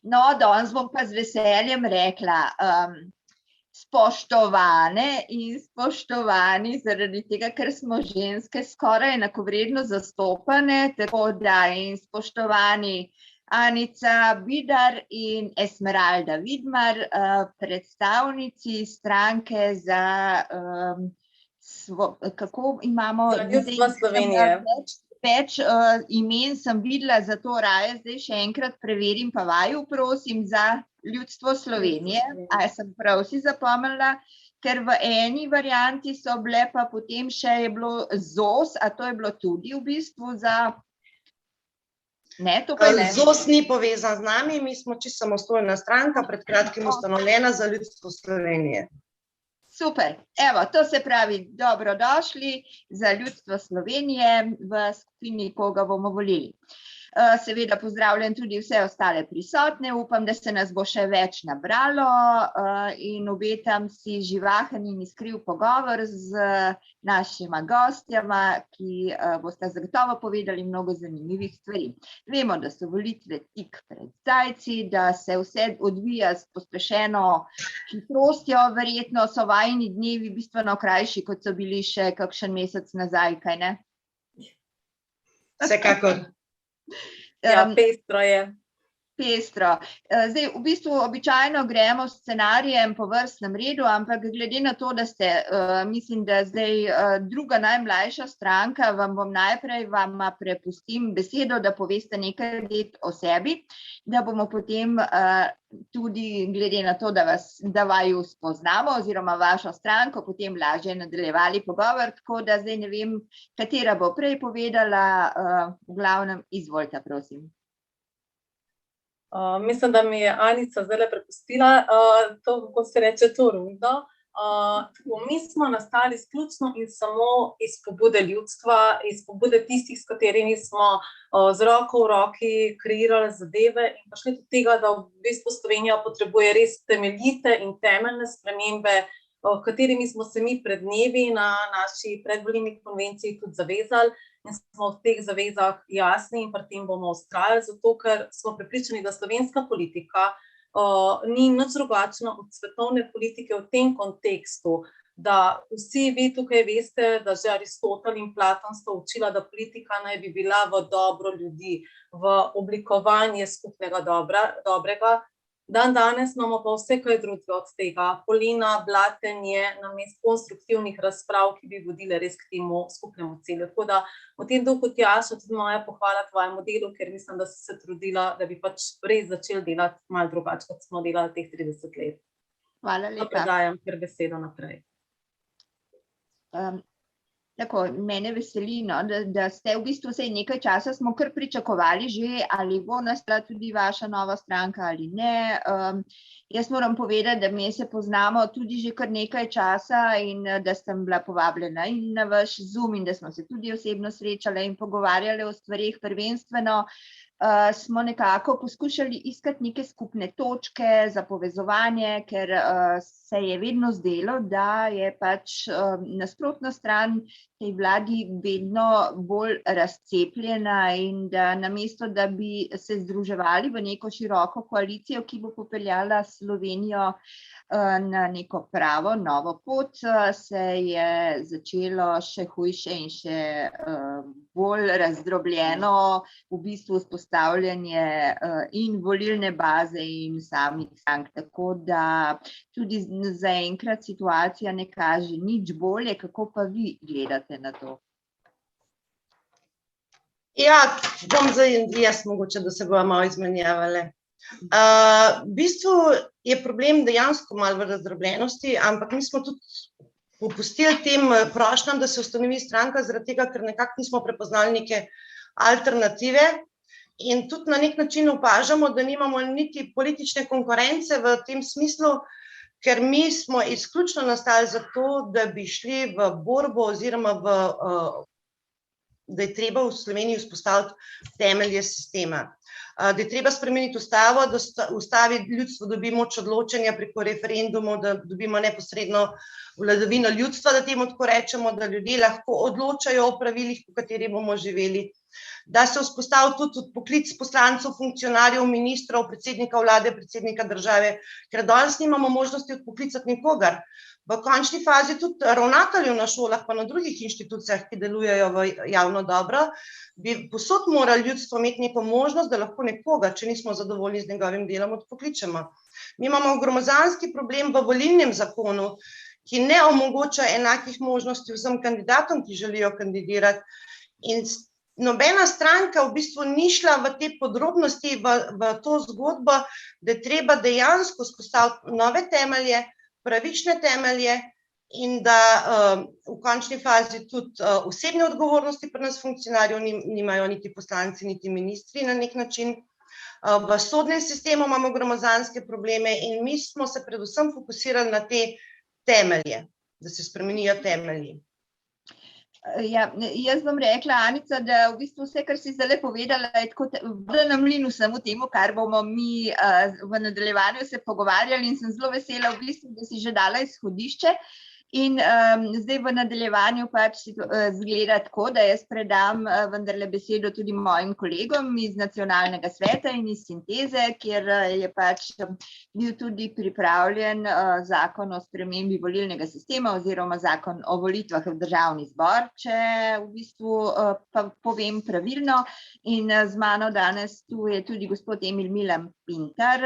No, danes bom pa z veseljem rekla, spoštovane in spoštovani, zaradi tega, ker smo ženske skoraj enakovredno zastopane, tako da in spoštovani Anica Vidar in Esmeralda Vidmar, predstavnici stranke za, kako imamo? Za ljudstvo Slovenije. Več imen sem videla, zato raje zdaj še enkrat preverim pa vaju, prosim, za ljudstvo Slovenije. A sem prav si zapomnila, ker v eni varianti so bile pa potem še je bilo ZOS, a to je bilo tudi v bistvu za... Ne, to pa ne. ZOS ni povezan z nami, mi smo čisto samostojna stranka, pred kratkim ustanovljena za ljudstvo Slovenije. Super, evo, to se pravi, dobrodošli za ljudstvo Slovenije v skupini, koga bomo volili. Seveda pozdravljam tudi vse ostale prisotne, upam, da se nas bo še več nabralo in obetam si živahen in iskriv pogovor z našima gostjama, ki boste zagotovo povedali mnogo zanimivih stvari. Vemo, da so volitve tik pred zdajci, da se vse odvija s pospešeno hitrostjo, verjetno so vajini dnevi bistveno krajši, kot so bili še kakšen mesec nazaj, kaj ne? Vsekakor. Ja, pestro je. Pestro. Zdaj, v bistvu običajno gremo s scenarijem po vrstnem redu, ampak glede na to, da ste, mislim, da zdaj druga najmlajša stranka, vam bom najprej vama prepustim besedo, da poveste nekaj o sebi, da bomo potem tudi glede na to, da vaju spoznamo oziroma vašo stranko, potem lažje nadaljevali pogovor, tako da zdaj ne vem, katera bo prej povedala, v glavnem izvolite, prosim. Mislim, da mi je Anica zdajle prepustila, to, kako se reče, to rundo. Mi smo nastali izključno in samo iz pobude ljudstva, iz pobude tistih, s katerimi smo z roko v roki kreirali zadeve in prišli do tega, da v bistvu Slovenija potrebuje res temeljite in temeljne spremembe, katerimi smo se mi pred dnevi na naši predvolilni konvenciji tudi zavezali. In smo v teh zavezah jasni in pri tem bomo vztrajali, zato ker smo prepričani, da slovenska politika ni nič drugačna od svetovne politike v tem kontekstu, da vsi vi tukaj veste, da že Aristotel in Platon sta učila, da politika naj bi bila v dobro ljudi, v oblikovanje skupnega dobrega. Danes imamo pa vse kaj drugega od tega, polina, blatenje, namesto konstruktivnih razprav, ki bi vodile res k temu skupnemu cilju. Tako da v tem duhu, Tjaša, tudi moja pohvala tvojemu delu, ker mislim, da si se trudila, da bi pač res začeli delati malo drugače, kot smo delali teh 30 let. Hvala lepa. Predajam kar besedo naprej. Tako, mene veseli, no, da ste v bistvu vsej nekaj časa smo kar pričakovali že, ali bo nastala tudi vaša nova stranka ali ne. Jaz moram povedati, da mi se poznamo tudi že kar nekaj časa in da sem bila povabljena in na vaš Zoom in da smo se tudi osebno srečale in pogovarjale o stvareh. Prvenstveno smo nekako poskušali iskati neke skupne točke za povezovanje, ker se je vedno zdelo, da je pač nasprotna stran tej vladi vedno bolj razcepljena in da namesto, da bi se združevali v neko široko koalicijo, ki bo popeljala Slovenijo na neko pravo novo pot, se je začelo še hujše in še bolj razdrobljeno v bistvu vzpostavljanje in volilne baze in samih strank. Tako da tudi zaenkrat situacija ne kaže nič bolje, kako pa vi gledate na to? Ja, bom zdaj jaz mogoče, da se bomo malo izmenjavale. V bistvu je problem dejansko malo v razdrobljenosti, ampak mi smo tudi popustili tem prošnjam, da se ustanovi stranka, zaradi tega, ker nekako nismo prepoznali neke alternative in tudi na nek način opažamo, da nimamo niti politične konkurence v tem smislu, ker mi smo izključno nastali zato, da bi šli v borbo oziroma da je treba v Sloveniji vzpostaviti temelje sistema. Da je treba spremeniti ustavo, da ustavi ljudstvo dobi moč odločanja preko referendumov, da dobimo neposredno vladavino ljudstva, da temu tako rečemo, da ljudje lahko odločajo o pravilih, po katerih bomo živeli. da se vzpostavi tudi odpoklic poslancev, funkcionarjev, ministrov, predsednika vlade, predsednika države, ker danes nimamo možnosti odpoklicati nikogar. V končni fazi tudi ravnateljev na šolah pa na drugih inštitucijah, ki delujejo v javno dobro, bi posod morali ljudstvo imeti neko možnost, da lahko nekoga, če nismo zadovoljni z njegovim delom, odpokličemo. Mi imamo gromozanski problem v volilnem zakonu, ki ne omogoča enakih možnosti vsem kandidatom, ki želijo kandidirati. In nobena stranka v bistvu ni šla v te podrobnosti, v to zgodbo, da je treba dejansko vzpostaviti nove temelje, pravične temelje in da v končni fazi tudi osebne odgovornosti pri nas funkcionarjev nimajo niti poslanci, niti ministri na nek način. V sodnem sistemu imamo gromozanske probleme in mi smo se predvsem fokusirali na te temelje, da se spremenijo temelji. Ja, jaz bom rekla, Anica, da v bistvu vse, kar si zdaj povedala, je tako voda na mlinu vsemu temu, kar bomo mi v nadaljevanju se pogovarjali in sem zelo vesela v bistvu, da si že dala izhodišče. In zdaj v nadaljevanju pač zgleda tako, da jaz predam vendarle besedo tudi mojim kolegom iz Nacionalnega sveta in iz Sinteze, kjer je pač bil tudi pripravljen zakon o spremembi volilnega sistema oziroma zakon o volitvah v državni zbor, če v bistvu pa povem pravilno. In z mano danes tu je tudi gospod Emil Milan Pintar,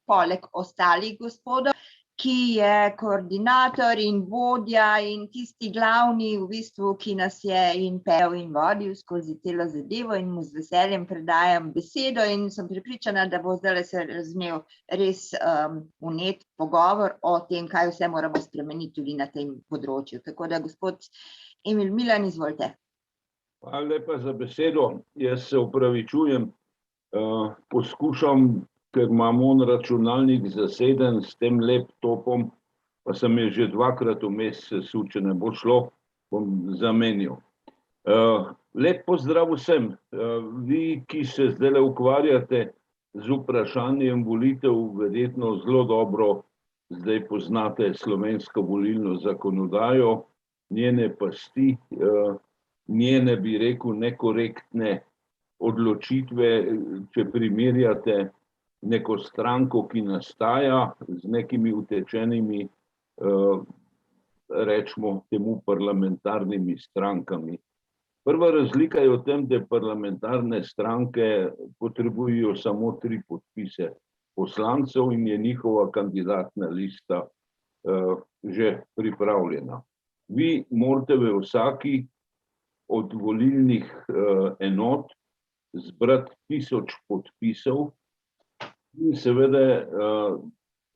poleg ostalih gospodov, ki je koordinator in vodja in tisti glavni v bistvu, ki nas je in pel in vodil skozi celo zadevo in mu z veseljem predajam besedo in sem prepričana, da bo zdaj se razumel res vnet pogovor o tem, kaj vse moramo spremeniti tudi na tem področju. Tako da gospod Emil Milan, izvolite. Hvala lepa za besedo. Jaz se opravičujem, poskušam, ker imam računalnik zaseden s tem laptopom, pa sem je že dvakrat vmes sesul, če ne bo šlo, bom zamenjal. Lep pozdrav vsem. Vi, ki se zdaj ukvarjate z vprašanjem volitev, verjetno zelo dobro zdaj poznate slovensko volilno zakonodajo, njene pasti, njene, bi rekel, nekorektne odločitve, če primerjate neko stranko, ki nastaja z nekimi utečenimi, rečemo temu, parlamentarnimi strankami. Prva razlika je v tem, da parlamentarne stranke potrebujejo samo 3 podpise poslancev in je njihova kandidatna lista že pripravljena. Vi morate v vsaki od volilnih enot zbrati 1000 podpisov. In seveda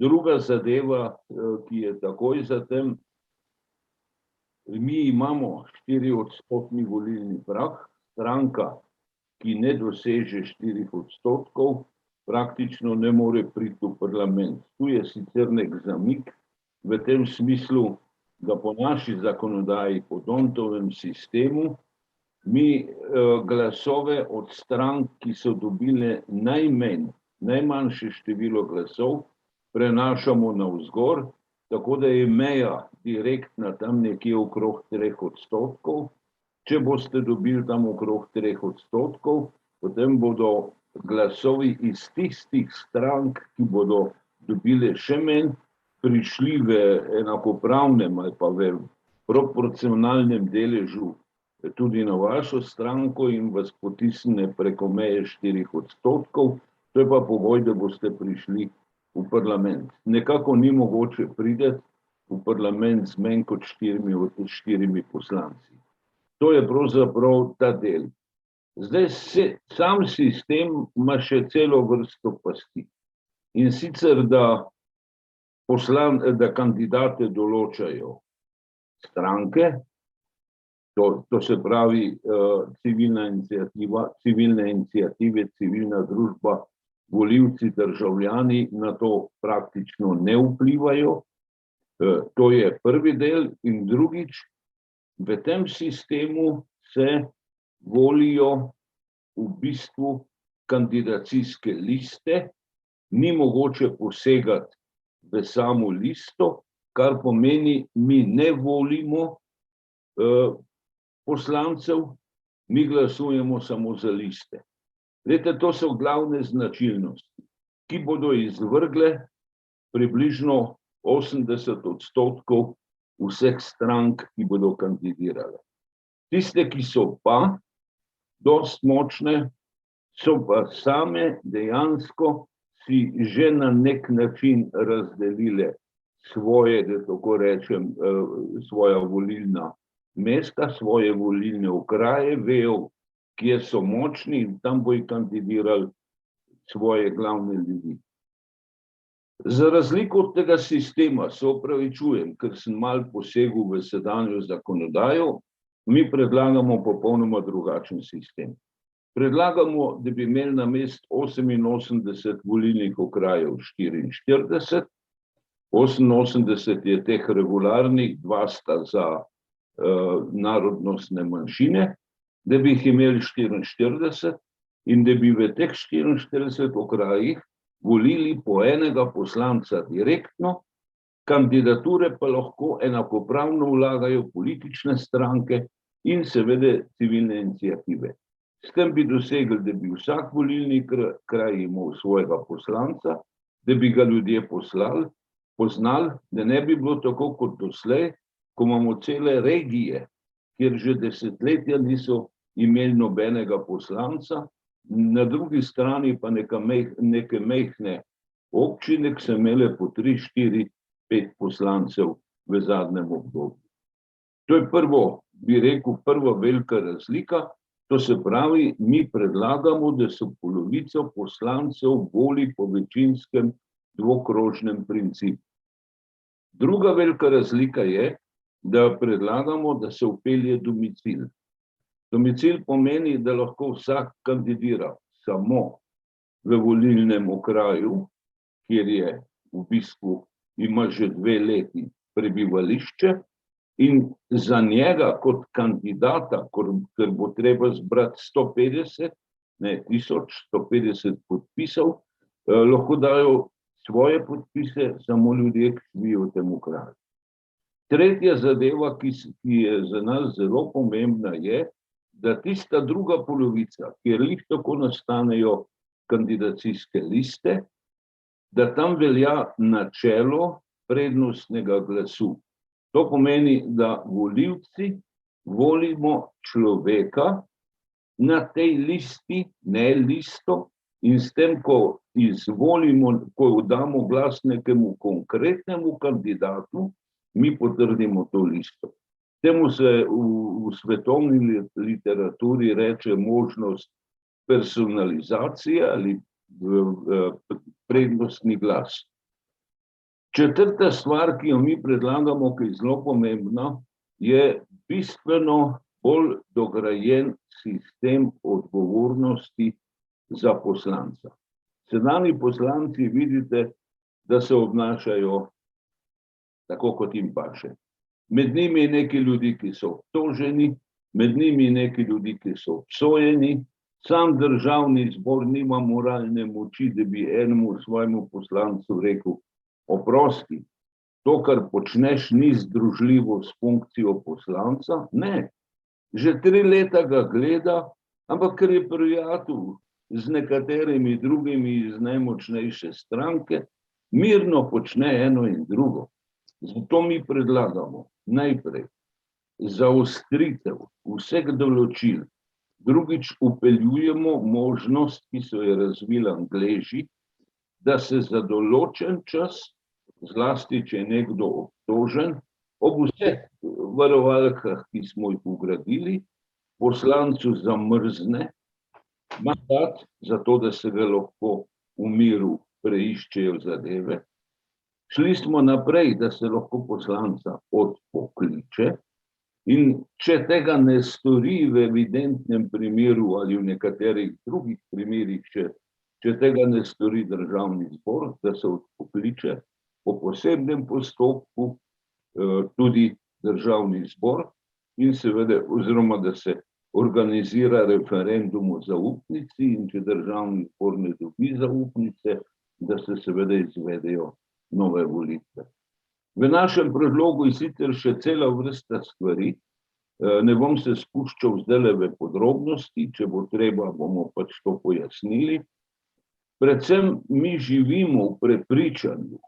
druga zadeva, ki je takoj za tem, mi imamo 4% volilni prag, stranka, ki ne doseže 4%, praktično ne more priti v parlament. Tu je sicer nek zamik v tem smislu, da po naši zakonodaji, po D'Hondtovem sistemu, mi glasove od strank, ki so dobile najmanjše število glasov, prenašamo navzgor, tako da je meja direktna tam nekje okrog 3%. Če boste dobili tam okrog 3%, potem bodo glasovi iz tistih strank, ki bodo dobile še manj, prišli v enakopravnem ali pa v proporcionalnem deležu tudi na vašo stranko in vas potisne preko meje 4%. To je pa pogoj, da boste prišli v parlament. Nekako ni mogoče priti v parlament z manj kot 4 poslanci. To je pravzaprav ta del. Zdaj sam sistem ima še celo vrsto pasti. In sicer, da kandidate določajo stranke, to se pravi civilne iniciative, civilna družba, volivci, državljani na to praktično ne vplivajo. To je prvi del. In drugič, v tem sistemu se volijo v bistvu kandidacijske liste, ni mogoče posegati v samo listo, kar pomeni, mi ne volimo poslancev, mi glasujemo samo za liste. Glejte, to so glavne značilnosti, ki bodo izvrgle približno 80% vseh strank, ki bodo kandidirale. Tiste, ki so pa dosti močne, so pa same dejansko si že na nek način razdelile svoje, da tako rečem, svoja volilna mesta, svoje volilne okraje, vejo, kje so močni in tam bojo kandidirali svoje glavne ljudi. Za razliko od tega sistema, se opravičujem, ker sem malo posegel v sedanjo zakonodajo, mi predlagamo popolnoma drugačen sistem. Predlagamo, da bi imeli namesto 88 volilnih okrajev 44, 88 je teh regularnih, 2 sta za narodnostne manjšine, da bi jih imeli 44 in da bi v teh 44 okrajih volili po enega poslanca direktno, kandidature pa lahko enakopravno vlagajo politične stranke in seveda civilne iniciative. S tem bi dosegli, da bi vsak volilni kraj imel svojega poslanca, da bi ga ljudje poznali, da ne bi bilo tako kot doslej, ko imamo cele regije, kjer že desetletja niso imeli nobenega poslanca, na drugi strani pa neke majhne občine, ki so imele po 3, 4, 5 poslancev v zadnjem obdobju. To je bi rekel, prva velika razlika. To se pravi, mi predlagamo, da se polovico poslancev voli po večinskem dvokrožnem principu. Druga velika razlika je, da predlagamo, da se vpelje domicil. Domicil pomeni, da lahko vsak kandidira samo v volilnem okraju, kjer je v bistvu ima že 2 leti prebivališče, in za njega kot kandidata, ker bo treba zbrati 1150 podpisov, lahko dajo svoje podpise samo ljudje, ki živijo v tem okraju. Tretja zadeva, ki je za nas zelo pomembna, je, da tista druga polovica, kjer jih tako nastanejo kandidacijske liste, da tam velja načelo prednostnega glasu. To pomeni, da volivci volimo človeka na tej listi, ne listo, in s tem, ko izvolimo, ko damo glas nekemu konkretnemu kandidatu, mi potrdimo to listo. Temu se v svetovni literaturi reče možnost personalizacije ali prednostni glas. Četrta stvar, ki jo mi predlagamo, ki je zelo pomembna, je bistveno bolj dograjen sistem odgovornosti za poslanca. Sedanji poslanci vidite, da se obnašajo tako, kot jim paše. Med njimi je nekaj ljudi, ki so obtoženi, med njimi je nekaj ljudi, ki so obsojeni. Sam državni zbor nima moralne moči, da bi enemu svojemu poslancu rekel: oprosti, to, kar počneš, ni združljivo s funkcijo poslanca. Ne, že 3 leta ga gleda, ampak ker je prijatelj z nekaterimi drugimi iz najmočnejše stranke, mirno počne eno in drugo. Zato mi predlagamo najprej zaostritev vseh določil, drugič vpeljujemo možnost, ki so jo razvili Angleži, da se za določen čas, zlasti če je nekdo obtožen, ob vseh varovalkah, ki smo jih vgradili, poslancu zamrzne mandat, zato da se ga lahko v miru preiščejo zadeve. Šli smo naprej, da se lahko poslanca odpokliče, in če tega ne stori v evidentnem primeru ali v nekaterih drugih primerih, če tega ne stori državni zbor, da se odpokliče po posebnem postopku tudi državni zbor in seveda, oziroma da se organizira referendum o zaupnici, in če državni zbor ne dobi zaupnice, da se seveda izvedejo nove volitve. V našem predlogu je sicer še cela vrsta stvari, Ne bom se spuščal zdajle v podrobnosti, če bo treba, bomo pač to pojasnili. Predvsem mi živimo v prepričanju,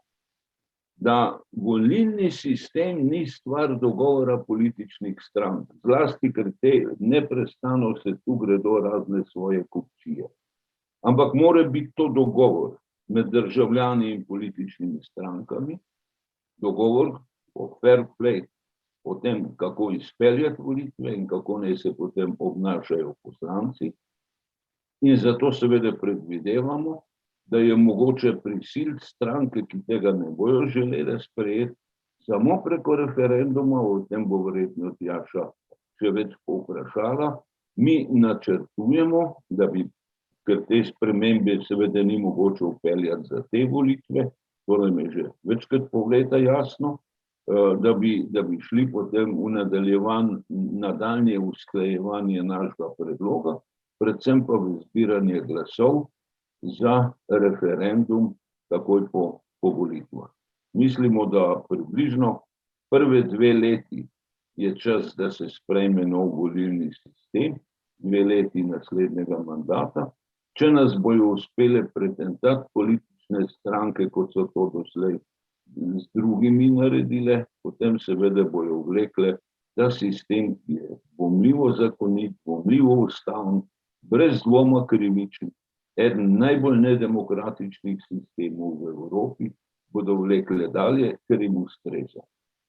da volilni sistem ni stvar dogovora političnih strank, zlasti, ker te neprestano se tu gredo razne svoje kupčije. Ampak mora biti to dogovor med državljani in političnimi strankami, dogovor o fair play, o tem, kako izpeljati volitve in kako naj se potem obnašajo poslanci. In zato seveda predvidevamo, da je mogoče prisiliti stranke, ki tega ne bojo želeli sprejeti, samo preko referenduma, o tem bo verjetno Tjaša še več povprašala. Mi načrtujemo, da bi, ker te spremembe seveda ni mogoče vpeljati za te volitve, to nam je že večkrat pol leta jasno, da bi šli potem v nadaljnje usklajevanje našega predloga, predvsem pa v zbiranje glasov za referendum takoj po volitvah. Mislimo, da približno prve 2 leti je čas, da se sprejme nov volilni sistem, 2 leti naslednjega mandata. Če nas bojo uspele pretentati politične stranke, kot so to doslej z drugimi naredile, potem seveda bojo vlekle, da sistem, ki je dvomljivo zakonit, dvomljivo ustaven, brez dvoma krivičen, eden najbolj nedemokratičnih sistemov v Evropi, bodo vlekle dalje, ker jim ustreza.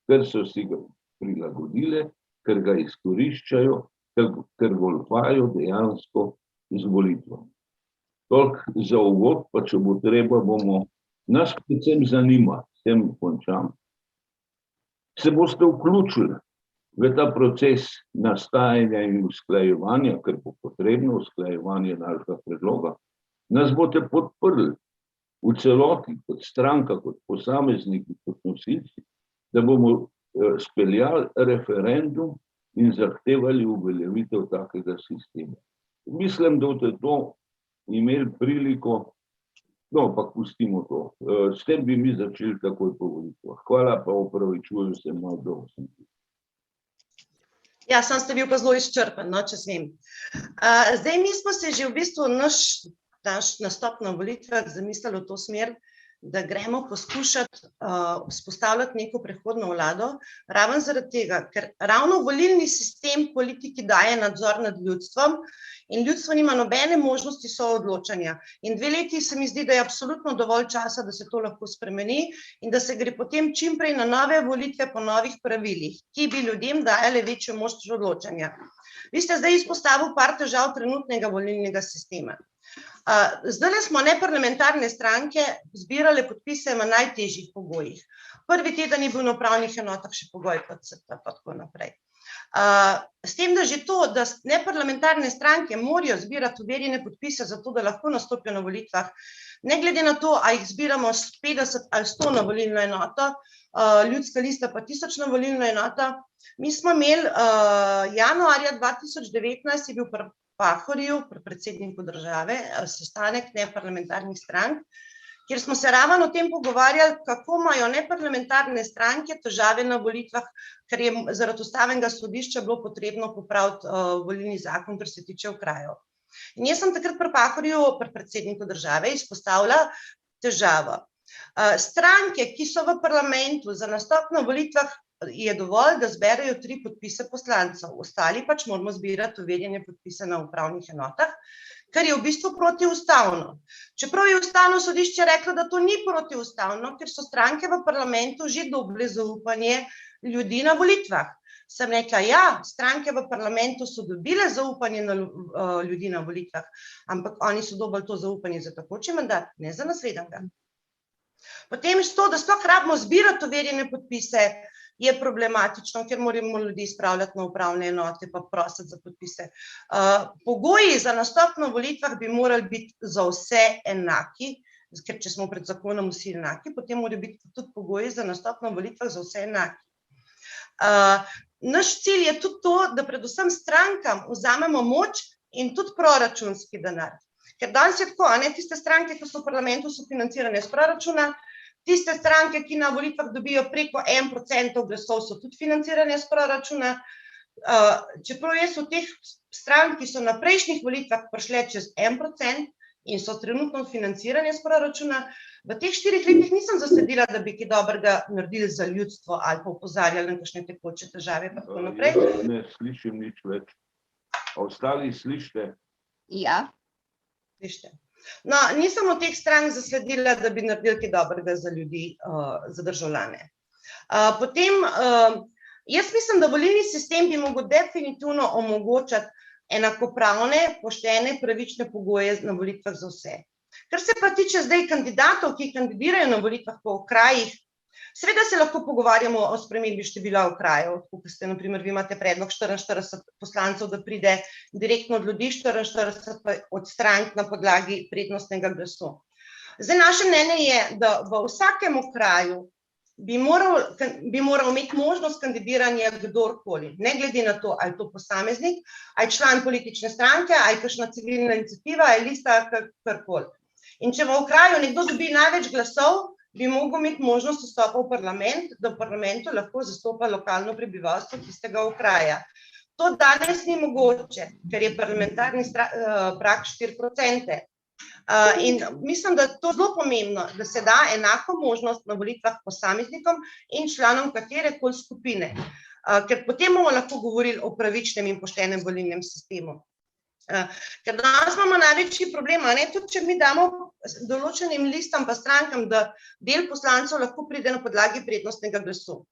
Ker so si ga prilagodile, ker ga izkoriščajo, ker goljufajo dejansko z volitvami. Toliko za uvod, pa če bo treba, nas predvsem zanima, s tem končam. Se boste vključili v ta proces nastajanja in usklajevanja, ker bo potrebno usklajevanje našega predloga, nas boste podprli v celoti, kot stranka, kot posamezniki, kot nosilci, da bomo speljali referendum in zahtevali uveljavitev takega sistema. Mislim, da boste to imeli priliko, no, pa pustimo to. S tem bi mi začeli takoj po volitvah. Hvala, pa opravičujem se, malo dolgo sem. Ja, sam ste bil pa zelo izčrpen, no, če smem. Zdaj, mi smo se že v bistvu naš nastop na volitvah zamislili v to smer, da gremo poskušati vzpostavljati neko prehodno vlado, ravno zaradi tega, ker ravno volilni sistem politiki daje nadzor nad ljudstvom in ljudstvo nima nobene možnosti soodločanja. In 2 leti se mi zdi, da je absolutno dovolj časa, da se to lahko spremeni in da se gre potem čimprej na nove volitve po novih pravilih, ki bi ljudem dajale večjo možnost odločanja. Vi ste zdaj izpostavili par težav trenutnega volilnega sistema. Zdaj smo neparlamentarne stranke zbirale podpise v najtežjih pogojih. Prvi teden je bil na upravnih enotah še pogoj, pa tako naprej. S tem, da že to, da neparlamentarne stranke morajo zbirati overjene podpise za to, da lahko nastopijo na volitvah, ne glede na to, a jih zbiramo 50 ali 100 na volilno enoto, Ljudska lista pa 1000 na volilno enoto. Mi smo imeli januarja 2019 je bil pri Pahorju, pri predsedniku države, sestanek neparlamentarnih strank, kjer smo se ravno o tem pogovarjali, kako imajo neparlamentarne stranke težave na volitvah, ker je zaradi ustavnega sodišča bilo potrebno popraviti volilni zakon, kar se tiče okrajev. In jaz sem takrat pri Pahorju, pri predsedniku države, izpostavila težavo. Stranke, ki so v parlamentu za nastop na volitvah, je dovolj, da zberejo 3 podpise poslancev. Ostali pač moramo zbirati overjene podpise na upravnih enotah, kar je v bistvu protiustavno. Čeprav je ustavno sodišče reklo, da to ni protiustavno, ker so stranke v parlamentu že dobile zaupanje ljudi na volitvah. Sem rekla, ja, stranke v parlamentu so dobile zaupanje ljudi na volitvah, ampak oni so dobili to zaupanje za tekoči mandat, ne za naslednjega. Potem to, da sploh rabimo zbirati overjene podpise, je problematično, ker moramo ljudi spravljati na upravne enote pa prositi za podpise. Pogoji za nastop na volitvah bi morali biti za vse enaki, ker če smo pred zakonom vsi enaki, potem morajo biti tudi pogoji za nastop na volitvah za vse enaki. Naš cilj je tudi to, da predvsem strankam vzamemo moč in tudi proračunski denar. Ker danes je tako, tiste stranke, ki so v parlamentu, so financirane z proračuna, tiste stranke, ki na volitvah dobijo preko 1% glasov, so tudi financirane z proračuna. čeprav jaz v teh strank, ki so na prejšnjih volitvah prišle čez 1% in so trenutno financirane z proračuna, v teh 4 letih nisem zasledila, da bi kaj dobrega naredili za ljudstvo ali pa opozarjali na kakšne tekoče težave pa tako naprej. Jaz ne slišim nič več. A ostali slišite? Ja. Slišite. No, nisem v teh strank zasledila, da bi naredili kaj dobrega za ljudi, za državljane. Potem, jaz mislim, da volilni sistem bi mogel definitivno omogočati enakopravne, poštene, pravične pogoje na volitvah za vse. Kar se pa tiče zdaj kandidatov, ki kandidirajo na volitvah po okrajih, seveda se lahko pogovarjamo o spremembi števila okrajev, kot ste, na primer, vi imate predlog 44 poslancev, da pride direktno od ljudi, 44 pa od strank na podlagi prednostnega glasu. Zdaj, naše mnenje je, da v vsakem okraju bi moral imeti možnost kandidiranja kdorkoli, ne glede na to, ali je to posameznik, ali član politične stranke, ali kakšna civilna iniciativa, ali lista, karkoli. In če v okraju nekdo dobi največ glasov, bi mogel imeti možnost vstopa v parlament, da v parlamentu lahko zastopa lokalno prebivalstvo tistega okraja. To danes ni mogoče, ker je parlamentarni prag 4%. In mislim, da je to zelo pomembno, da se da enako možnost na volitvah posameznikom in članom katerekoli skupine, ker potem bomo lahko govorili o pravičnem in poštenem volilnem sistemu. Ker danes imamo največji problem, tudi če mi damo določenim listam pa strankam, da del poslancev lahko pride na podlagi prednostnega glasu.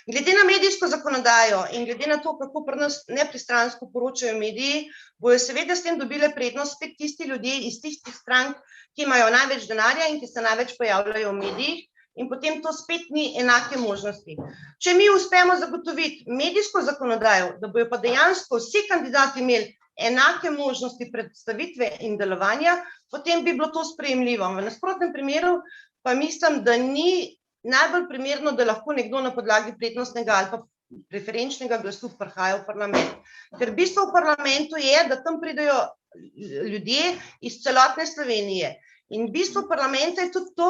Glede na medijsko zakonodajo in glede na to, kako pri nas nepristransko poročajo mediji, bojo seveda s tem dobile prednost spet tisti ljudje iz tistih strank, ki imajo največ denarja in ki se največ pojavljajo v medijih, in potem to spet ni enake možnosti. Če mi uspemo zagotoviti medijsko zakonodajo, da bojo pa dejansko vsi kandidati imeli enake možnosti predstavitve in delovanja, potem bi bilo to sprejemljivo. V nasprotnem primeru pa mislim, da ni najbolj primerno, da lahko nekdo na podlagi prednostnega ali pa preferenčnega glasu prihaja v parlament. Ker bistvo v parlamentu je, da tam pridejo ljudje iz celotne Slovenije. In bistvo parlamenta je tudi to,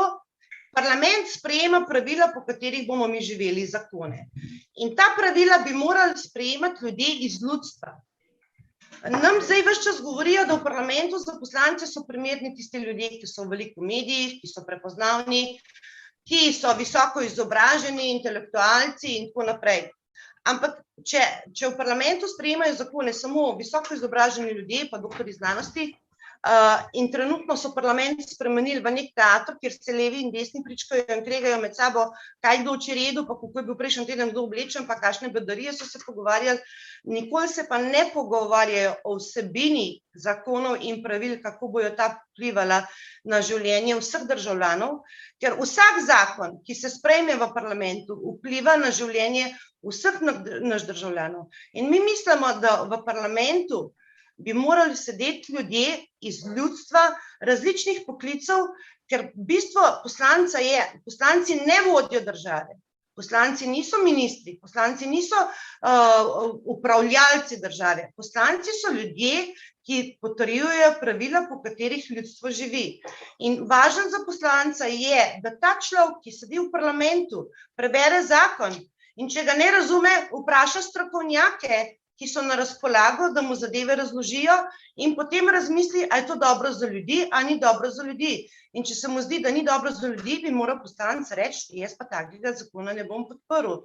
parlament sprejema pravila, po katerih bomo mi živeli, zakone. In ta pravila bi morali sprejemati ljudje iz ljudstva. Nam zdaj ves čas govorijo, da v parlamentu za poslance so primerni tisti ljudje, ki so v veliko medijih, ki so prepoznavni, ki so visoko izobraženi, intelektualci in tako naprej. Ampak, če v parlamentu sprejemajo zakone samo visoko izobraženi ljudje, pa doktorji znanosti, in trenutno so parlament spremenili v nek teater, kjer se levi in desni pričkajo in kregajo med sabo, kaj kdo v redu, pa kako je bil prejšnji teden kdo oblečen, pa kakšne bedarije so se pogovarjali, nikoli se pa ne pogovarjajo o vsebini zakonov in pravil, kako bojo ta vplivala na življenje vseh državljanov, ker vsak zakon, ki se sprejme v parlamentu, vpliva na življenje vseh naš državljanov. In mi mislimo, da v parlamentu bi morali sedeti ljudje iz ljudstva različnih poklicev, ker bistvo poslanca je, poslanci ne vodijo države, poslanci niso ministri, poslanci niso upravljalci države, poslanci so ljudje, ki potrjujejo pravila, po katerih ljudstvo živi. In važno za poslanca je, da ta človek, ki sedi v parlamentu, prebere zakon in če ga ne razume, vpraša strokovnjake, ki so na razpolago, da mu zadeve razložijo in potem razmisli, ali je to dobro za ljudi, ali ni dobro za ljudi. In če se mu zdi, da ni dobro za ljudi, bi moral poslanec reči, jaz pa takega zakona ne bom podprl.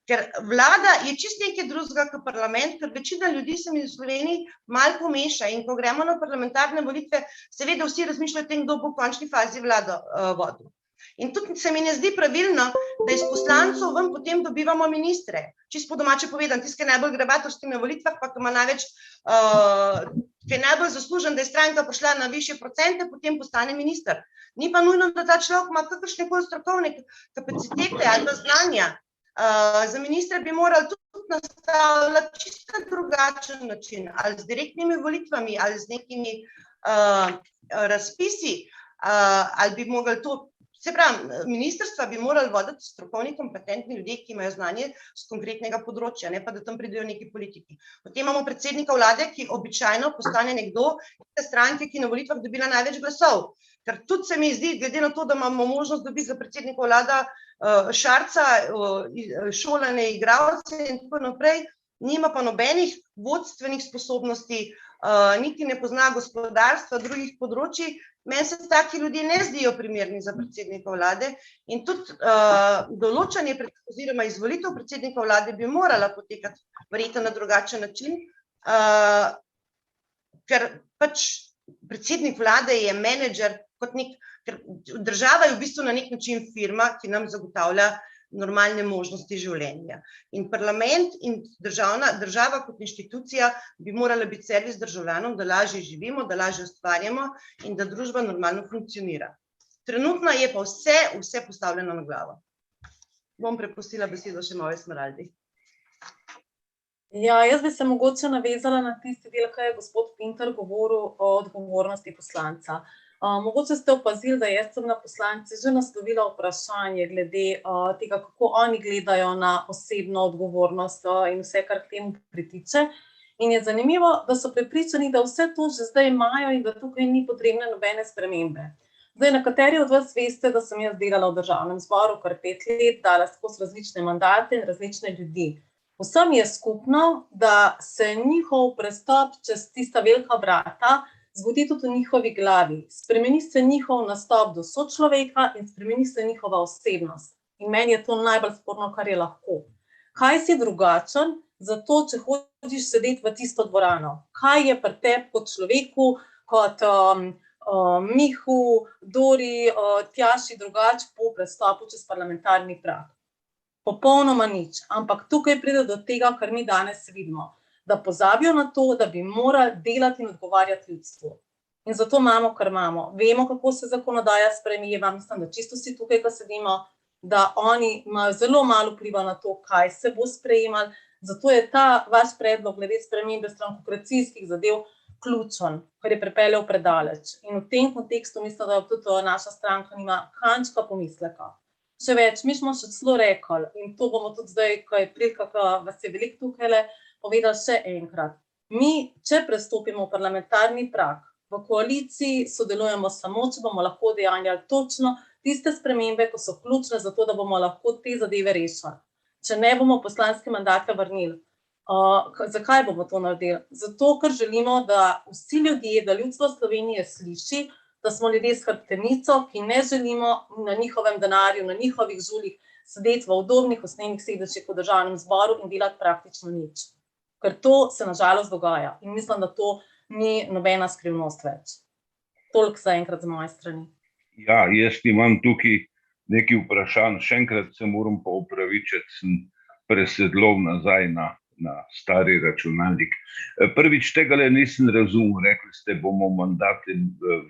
Ker vlada je čisto nekaj drugega kot parlament, ker večina ljudi se mi v Sloveniji malo pomeša in ko gremo na parlamentarne volitve, seveda vsi razmišljajo o tem, kdo bo v končni fazi vlado vodil. In tudi se mi ne zdi pravilno, da iz poslancev ven potem dobivamo ministre. Čisto po domače povedano, tisti, ki je najbolj grebatorski na volitvah, pa ki ima največ, ki je najbolj zaslužen, da je stranka prišla na višje procente, potem postane minister. Ni pa nujno, da ta človek ima kakršnekoli strokovne kapacitete ali pa znanja. Za ministre bi morali tudi nastavljati čisto drugačen način, ali z direktnimi volitvami, ali z nekimi razpisi, ali bi mogli to. Se pravi, ministrstva bi morali voditi strokovni, kompetentni ljudje, ki imajo znanje z konkretnega področja, ne pa da tam pridejo neki politiki. Potem imamo predsednika vlade, ki običajno postane nekdo iz te stranke, ki na volitvah dobila največ glasov. Ker tudi se mi zdi, glede na to, da imamo možnost dobiti za predsednika vlada Šarca, šolane igralce in tako naprej, nima pa nobenih vodstvenih sposobnosti, niti ne pozna gospodarstva, drugih področij. Meni se taki ljudje ne zdijo primerni za predsednika vlade in tudi določanje oziroma izvolitev predsednika vlade bi morala potekati verjetno na drugačen način, ker pač predsednik vlade je menedžer kot ker država je v bistvu na nek način firma, ki nam zagotavlja normalne možnosti življenja. In parlament in država kot inštitucija bi morala biti servis državljanom, da lažje živimo, da lažje ustvarjamo in da družba normalno funkcionira. Trenutno je pa vse postavljeno na glavo. Bom prepustila besedo še Moji Smaraldi. Ja, jaz bi se mogoče navezala na tisti del, kaj je gospod Pintar govoril o odgovornosti poslanca. Mogoče ste opazili, da jaz sem na poslance že naslovila vprašanje glede tega, kako oni gledajo na osebno odgovornost in vse, kar k temu pritiče. In je zanimivo, da so prepričani, da vse to že zdaj imajo in da tukaj ni potrebne nobene spremembe. Zdaj, nekateri od vas veste, da sem jaz delala v Državnem zboru kar 5 let, dala skozi različne mandate in različne ljudi. Vsem je skupno, da se njihov prestop čez tista velika vrata zgodi tudi v njihovi glavi. Spremeni se njihov nastop do sočloveka in spremeni se njihova osebnost. In meni je to najbolj sporno, kar je lahko. Kaj si drugačen, zato če hodiš sedeti v tisto dvorano? Kaj je pri tebi kot človeku, kot Mihu, Dori, Tjaši drugače po prestopu čez parlamentarni prag? Popolnoma nič. Ampak tukaj pride do tega, kar mi danes vidimo. Da pozabijo na to, da bi morali delati in odgovarjati ljudstvu. In zato imamo, kar imamo. Vemo, kako se zakonodaja spremeva, mislim, da čisto vsi tukaj, ko sedimo, da oni imajo zelo malo vpliva na to, kaj se bo sprejemalo. Zato je ta vaš predlog glede spremembe strankokracijskih zadev ključen, ker je pripeljal predaleč. In v tem kontekstu mislim, da tudi naša stranka nima kančka pomisleka. Še več, mi smo še celo rekli, in to bomo tudi zdaj, ko je prilika, ko vas je veliko tukajle, povedali še enkrat. Mi, če prestopimo v parlamentarni prag, v koaliciji sodelujemo samo, če bomo lahko dejanjali točno tiste spremembe, ko so ključne za to, da bomo lahko te zadeve rešili. Če ne bomo poslanske mandate vrnili. Zakaj bomo to naredili? Zato, ker želimo, da vsi ljudje, da ljudstvo Slovenije sliši, da smo ljudje s hrbtenico, ki ne želimo na njihovem denarju, na njihovih žuljih sedeti v udobnih usnjenih sedežih v Državnem zboru in delati praktično nič. Ker to se nažalost dogaja in mislim, da to ni nobena skrivnost več. Toliko zaenkrat z moje strani. Ja, jaz imam tukaj nekaj vprašanj. Še enkrat se moram pa opravičiti, sem presedlal nazaj na stari računalnik. Prvič, tega nisem razumel, rekli ste, bomo mandate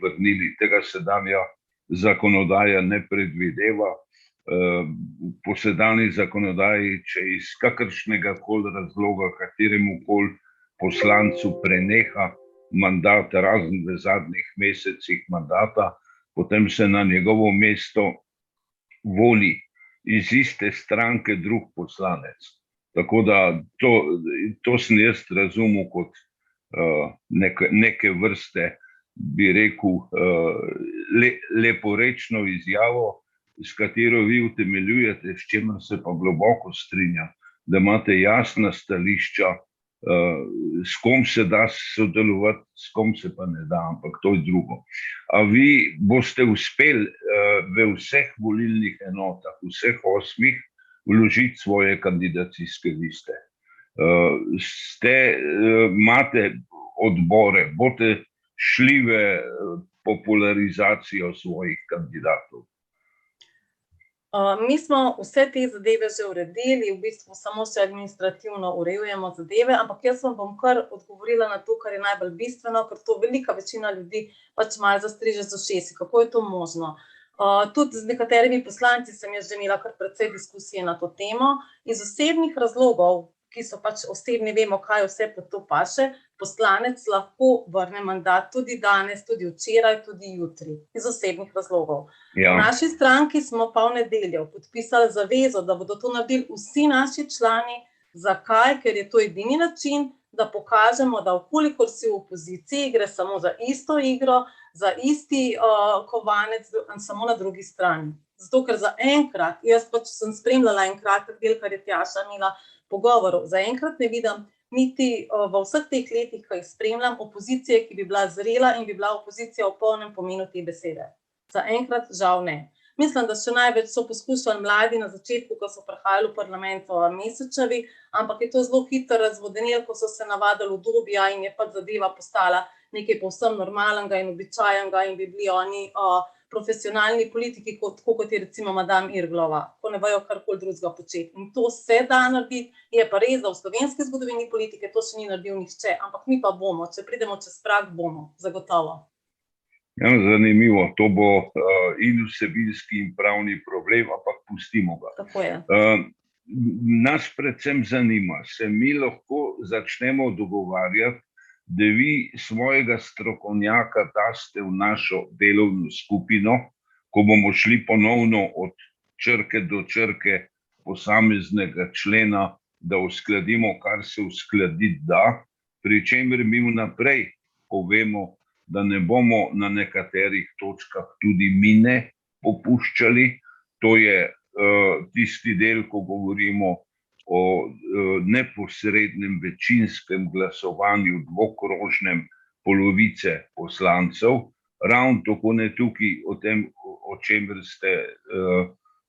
vrnili. Tega sedanja zakonodaja ne predvideva. Po sedanji zakonodaji, če iz kakršnega koli razloga, kateremu koli poslancu preneha mandat, razen v zadnjih mesecih mandata, potem se na njegovo mesto voli iz iste stranke drug poslanec. Tako da to sem jaz razumel kot neke vrste, bi rekel, leporečno izjavo, s katero vi utemeljujete, s čemer se pa globoko strinjam, da imate jasna stališča, s kom se da sodelovati, s kom se pa ne da, ampak to je drugo. A vi boste uspeli v vseh volilnih enotah, vseh 8, vložiti svoje kandidacijske liste? Imate odbore, boste šli v popularizacijo svojih kandidatov? Mi smo vse te zadeve že uredili, v bistvu samo še administrativno urejujemo zadeve, ampak jaz vam bom kar odgovorila na to, kar je najbolj bistveno, ker to velika večina ljudi pač malo zastriže z ušesi. Kako je to možno? Tudi z nekaterimi poslanci sem jaz že imela kar precej diskusije na to temo. Iz osebnih razlogov, ki so pač osebni, vemo, kaj vse pod to paše, poslanec lahko vrne mandat tudi danes, tudi včeraj, tudi jutri. Iz osebnih razlogov. Ja. V naši stranki smo pa v nedeljo podpisali zavezo, da bodo to naredili vsi naši člani. Zakaj? Ker je to edini način, da pokažemo, da vkolikor si v opoziciji, gre samo za isto igro, za isti kovanec, samo na drugi strani. Zato, ker za enkrat, jaz pač sem spremljala en kratek del, kar je Tjaša imela pogovorov zaenkrat ne vidim, niti v vseh teh letih, ko jih spremljam, opozicije, ki bi bila zrela in bi bila opozicija v polnem pomenu te besede. Zaenkrat žal ne. Mislim, da še največ so poskušali mladi na začetku, ko so prihajali v parlament Mesečevi, ampak je to zelo hitro razvodenilo, ko so se navadili udobja in je pač zadeva postala nekaj povsem normalnega in običajenega in bi bili oni profesionalni politiki, kot je recimo madame Irglova, ko ne vejo karkoli drugega početi. In to se da narediti, je pa res, da v slovenski zgodovini politike to še ni naredil nihče, ampak mi pa bomo, če pridemo čez prag, bomo, zagotovo. Ja, zanimivo, to bo in vsebinski in pravni problem, ampak pustimo ga. Tako je. Nas predvsem zanima, se mi lahko začnemo dogovarjati, da vi svojega strokovnjaka daste v našo delovno skupino, ko bomo šli ponovno od črke do črke posameznega člena, da uskladimo, kar se uskladiti da, pri čemer mi vnaprej povemo, da ne bomo na nekaterih točkah tudi mi ne popuščali. To je tisti del, ko govorimo o neposrednem večinskem glasovanju dvokrožnem polovice poslancev. Ravno tako ne tukaj o tem, o čemer ste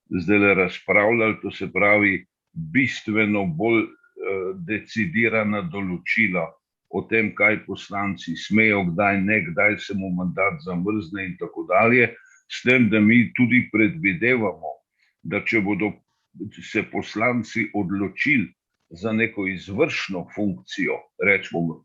zdaj razpravljali, to se pravi bistveno bolj decidirana določila o tem, kaj poslanci smejo, kdaj ne, kdaj se mu mandat zamrzne in tako dalje, s tem, da mi tudi predvidevamo, da če bodo se poslanci odločili za neko izvršno funkcijo, rečemo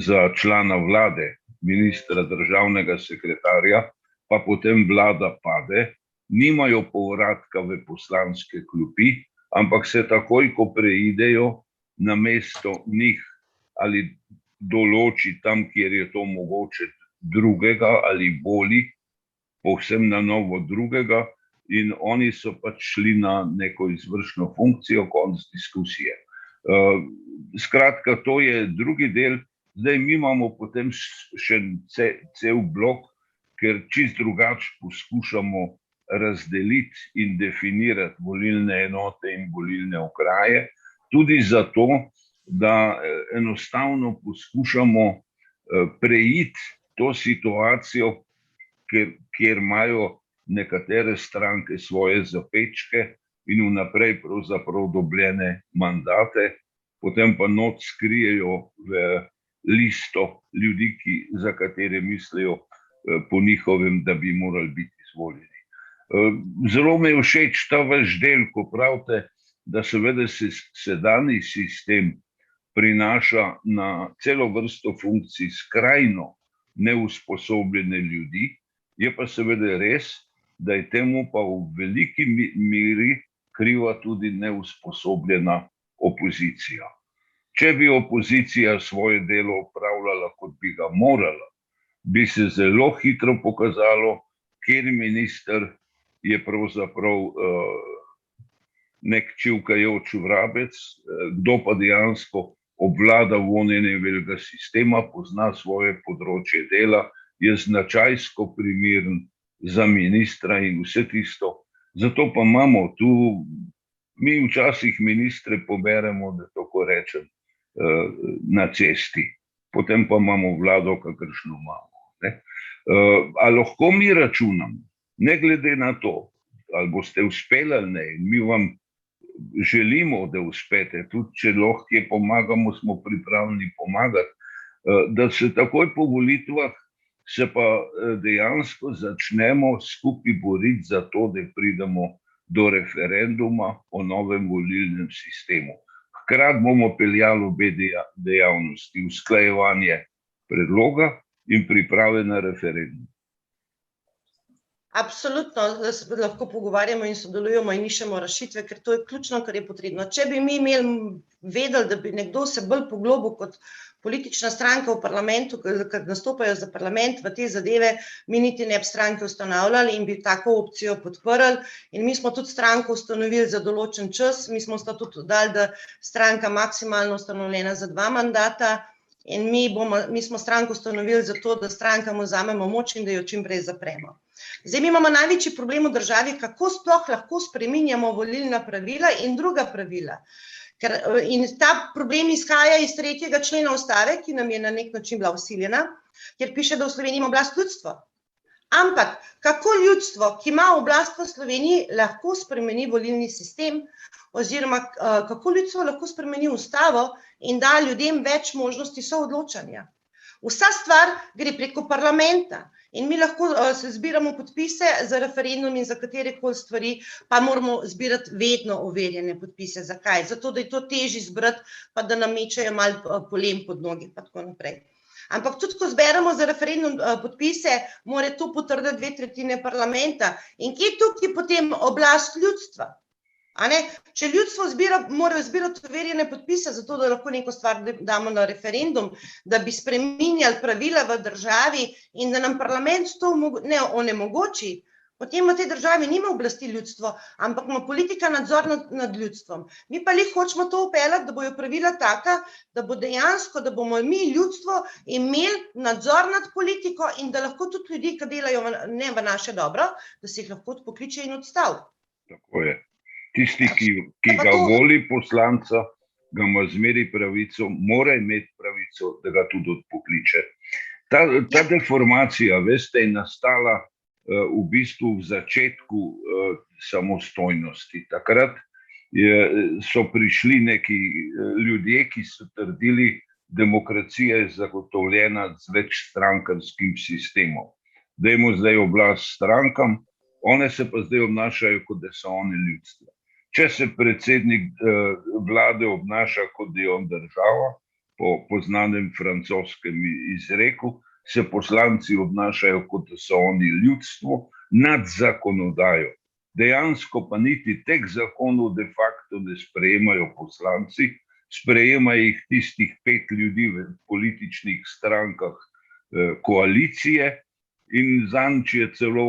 za člana vlade, ministra, državnega sekretarja, pa potem vlada pade, nimajo povratka v poslanske klopi, ampak se takoj, ko preidejo, namesto njih ali določi tam, kjer je to mogoče, drugega ali boli, povsem na novo drugega, in oni so pač šli na neko izvršno funkcijo, konec diskusije. Skratka, to je drugi del. Zdaj mi imamo potem še cel blok, ker čisto drugače poskušamo razdeliti in definirati volilne enote in volilne okraje, tudi zato, da enostavno poskušamo preiti to situacijo, kjer imajo nekatere stranke svoje zapečke in vnaprej pravzaprav dobljene mandate, potem pa not skrijejo v listo ljudi, za katere mislijo po njihovem, da bi morali biti izvoljeni. Zelo me je všeč ta vaš del, ko pravite, da seveda se sedanji sistem prinaša na celo vrsto funkcij skrajno neusposobljene ljudi, je pa seveda res, da je temu pa v veliki meri kriva tudi neusposobljena opozicija. Če bi opozicija svoje delo opravljala, kot bi ga morala, bi se zelo hitro pokazalo, kjer minister je pravzaprav nek čivkajoč vrabec, kdo pa dejansko obvlada vonjenje velikega sistema, pozna svoje področje dela, je značajsko primeren za ministra in vse tisto. Zato pa imamo tu, mi včasih ministre poberemo, da tako rečem, na cesti. Potem pa imamo vlado, kakršno imamo. A lahko mi računamo, ne glede na to, ali boste uspeli ali ne, mi vam želimo, da uspete, tudi če lahko pomagamo, smo pripravljeni pomagati, da se takoj po volitvah se pa dejansko začnemo skupaj boriti za to, da pridemo do referenduma o novem volilnem sistemu. Hkrati bomo peljali obe dejavnosti, usklajevanje predloga in priprave na referendum. Absolutno, da se lahko pogovarjamo in sodelujemo in iščemo rešitve, ker to je ključno, kar je potrebno. Če bi mi vedeli, da bi nekdo se bolj poglobil kot politična stranka v parlamentu, ki nastopajo za parlament v te zadeve, mi niti ne bi stranke ustanavljali in bi tako opcijo podprli. In mi smo tudi stranko ustanovili za določen čas, mi smo tudi dali, da stranka maksimalno ustanovljena za 2 mandata in mi smo stranko ustanovili zato, da strankam vzamemo moč in da jo čim prej zapremo. Zdaj mi imamo največji problem v državi, kako sploh lahko spreminjamo volilna pravila in druga pravila. In ta problem izhaja iz 3. člena ustave, ki nam je na nek način bila vsiljena, kjer piše, da v Sloveniji ima oblast ljudstvo. Ampak kako ljudstvo, ki ima oblast v Sloveniji, lahko spremeni volilni sistem, oziroma kako ljudstvo lahko spremeni ustavo in da ljudem več možnosti soodločanja. Vsa stvar gre preko parlamenta in mi lahko se zbiramo podpise za referendum in za katerekoli stvari, pa moramo zbirati vedno overjene podpise. Zakaj? Zato, da je to težje zbrati, pa da nam mečejo malo polen pod noge, pa tako naprej. Ampak tudi, ko zberemo za referendum podpise, mora to potrditi 2/3 parlamenta. In kje je tukaj potem oblast ljudstva? A ne? Če ljudstvo morajo zbirati overjene podpise, zato da lahko neko stvar damo na referendum, da bi spreminjali pravila v državi in da nam parlament to ne onemogoči, potem v tej državi nima oblasti ljudstvo, ampak ima politika nadzor nad ljudstvom. Mi pa hočemo to upeljati, da bojo pravila taka, da bo dejansko, da bomo mi ljudstvo imeli nadzor nad politiko in da lahko tudi ljudi, ki delajo ne v naše dobro, da se jih lahko odpokliče in odstavi. Tako je. Tisti, ki ga voli poslanca, ga ima zmeraj pravico, mora imeti pravico, da ga tudi odpokliče. Ta deformacija, veste, je nastala v bistvu v začetku samostojnosti. Takrat so prišli neki ljudje, ki so trdili, demokracija je zagotovljena z večstrankarskim sistemom. Dajmo zdaj oblast strankam, one se pa zdaj obnašajo, kot da so one ljudstvo. Če se predsednik vlade obnaša, kot da je on država, po znanem francoskem izreku, se poslanci obnašajo, kot da so oni ljudstvo, nad zakonodajo. Dejansko pa niti teh zakonov de facto ne sprejemajo poslanci, sprejemajo jih tistih 5 ljudi v političnih strankah koalicije in zanj je celo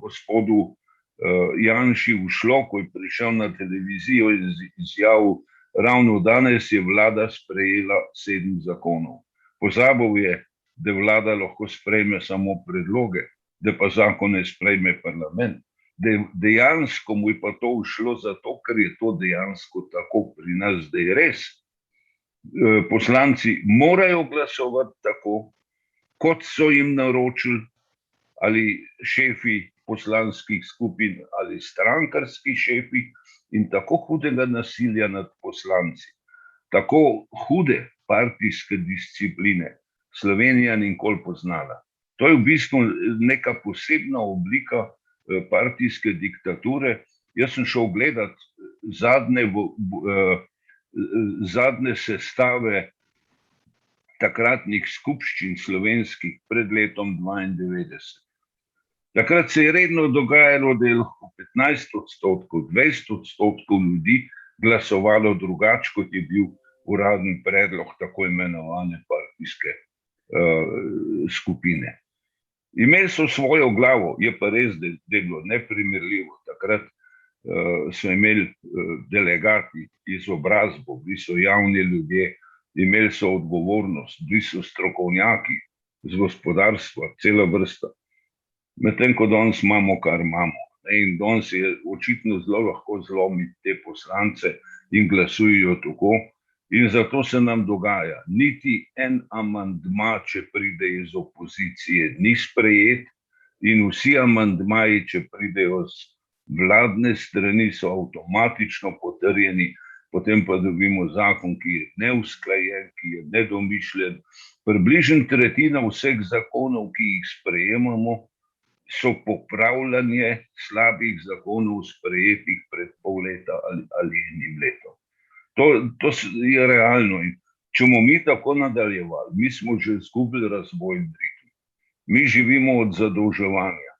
gospodu Janši ušlo, ko je prišel na televizijo in izjavil, ravno danes je vlada sprejela 7 zakonov. Pozabil je, da vlada lahko sprejme samo predloge, da pa zakone sprejme parlament. Dejansko mu je pa to ušlo zato, ker je to dejansko tako pri nas, da je res. Poslanci morajo glasovati tako, kot so jim naročili ali šefi poslanskih skupin ali strankarski šefi in tako hudega nasilja nad poslanci, tako hude partijske discipline Slovenija nikoli poznala. To je v bistvu neka posebna oblika partijske diktature. Jaz sem šel gledat zadnje sestave takratnih skupščin slovenskih pred letom 1992. Takrat se je redno dogajalo, da je lahko 15%, 20% ljudi glasovalo drugače, kot je bil uraden predlog tako imenovane partijske skupine. Imeli so svojo glavo, je pa res, da je bilo neprimerljivo. Takrat so imeli delegati izobrazbo, bili so javni ljudje, imeli so odgovornost, bili so strokovnjaki z gospodarstva, cela vrsta. Medtem ko danes imamo, kar imamo. In danes je očitno zelo lahko zlomiti te poslance in glasujejo tako. In zato se nam dogaja, niti en amandma, če pride iz opozicije, ni sprejet in vsi amandmaji, če pridejo z vladne strani, so avtomatično potrjeni, potem pa dobimo zakon, ki je neusklajen, ki je nedomišljen. Približno tretjina vseh zakonov, ki jih sprejemamo, so popravljanje slabih zakonov sprejetih pred pol leta ali enim letom. To je realno in če bomo mi tako nadaljevali, mi smo že izgubili razvojni ritem. Mi živimo od zadolževanja,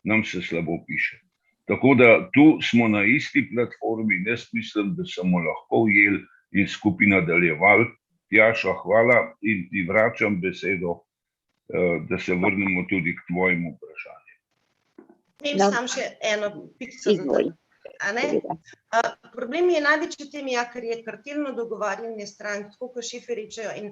nam se slabo piše. Tako da tu smo na isti platformi, jaz mislim, da smo lahko ujeli in skupaj nadaljevali. Tjaša, hvala in ti vračam besedo, da se vrnemo tudi k tvojemu vprašanju. Imam samo še eno pico. a ne? Problem je največ v tem, ker je kartelno dogovarjanje strank, tako kot šefi rečejo, in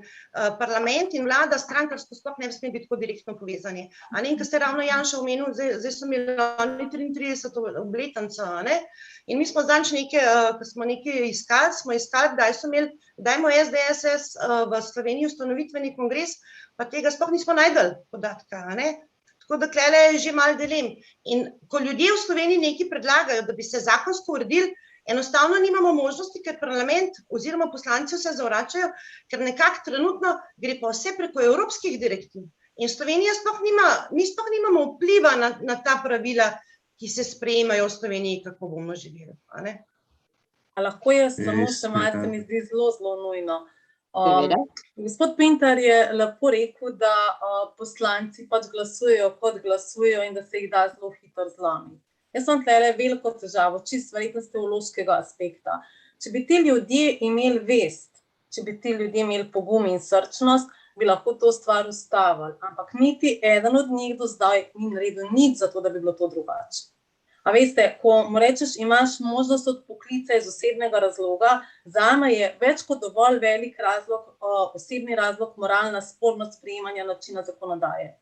parlament in vlada strankarsko sploh ne sme biti tako direktno povezani. A ne, in ko ste ravno Janša omenil, zdaj so imeli oni 33. obletnico, a ne? In mi smo zadnjič nekaj, ko smo nekaj iskali, kdaj mu SDS v Sloveniji ustanovitveni kongres, pa tega sploh nismo najdeli podatka, a ne? Tako da tlele je že malo dilem. In ko ljudje v Sloveniji nekaj predlagajo, da bi se zakonsko uredili, enostavno nimamo možnosti, ker parlament oziroma poslanci se zavračajo, ker nekako trenutno gre pa vse preko evropskih direktiv. In Slovenija mi sploh nimamo vpliva na ta pravila, ki se sprejemajo v Sloveniji, kako bomo živeli. A ne? A lahko jaz samo še malo, se mi zdi zelo nujno. Gospod Pintar je lepo rekel, da poslanci pač glasujejo, kot glasujejo in da se jih da zelo hitro zlomiti. Jaz imam tukaj veliko težavo, čisto verjetno z teološkega aspekta. Če bi ti ljudje imeli vest, če bi ti ljudje imeli pogum in srčnost, bi lahko to stvar ustavili. Ampak niti eden od njih do zdaj ni naredil nič za to, da bi bilo to drugače. A veste, ko mu rečeš, imaš možnost odpoklica iz osebnega razloga, zame je več kot dovolj velik razlog, osebni razlog, moralna spornost sprejemanja načina zakonodaje.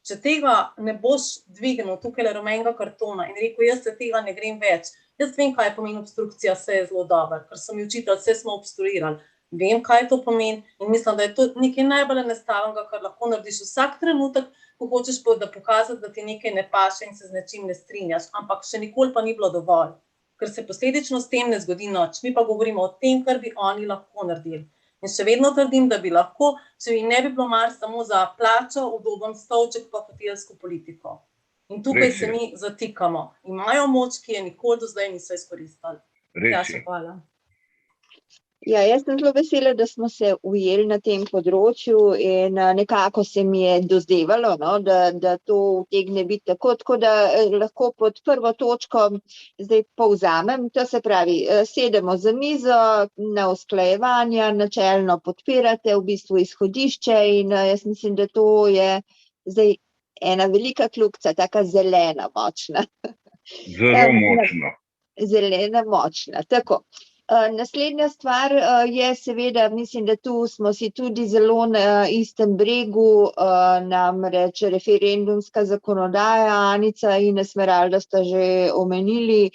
Če tega ne boš dvignil tukaj rumenega kartona in rekel, jaz se tega ne grem več, jaz vem, kaj pomeni obstrukcija, vse je zelo dobro, ker so mi učitelj, vse smo obstruirali. Vem, kaj to pomeni in mislim, da je to nekaj najbolj enostavnega, kar lahko narediš vsak trenutek, ko hočeš da pokazati, da ti nekaj ne paše in se z nečim ne strinjaš, ampak še nikoli pa ni bilo dovolj, ker se posledično s tem ne zgodi nič. Mi pa govorimo o tem, kar bi oni lahko naredili. In še vedno trdim, da bi lahko, če ne bi bilo mar samo za plačo, udoben stolček pa hotelsko politiko. In tukaj se mi zatikamo. Imajo moč, ki je nikoli do zdaj niso izkoristili. Tjaša, hvala. Ja, jaz sem zelo vesela, da smo se ujeli na tem področju in nekako se mi je dozdevalo, no, da to utegne biti tako da lahko pod prvo točko zdaj povzamem, to se pravi, sedemo za mizo na usklajevanja, načelno podpirate v bistvu izhodišče in jaz mislim, da to je zdaj ena velika kljukica, taka zelena, močna. Zelo močna. Zelena, močna, tako. Naslednja stvar je seveda, mislim, da tu smo si tudi zelo na istem bregu, namreč referendumska zakonodaja, Anica in Esmeralda sta že omenili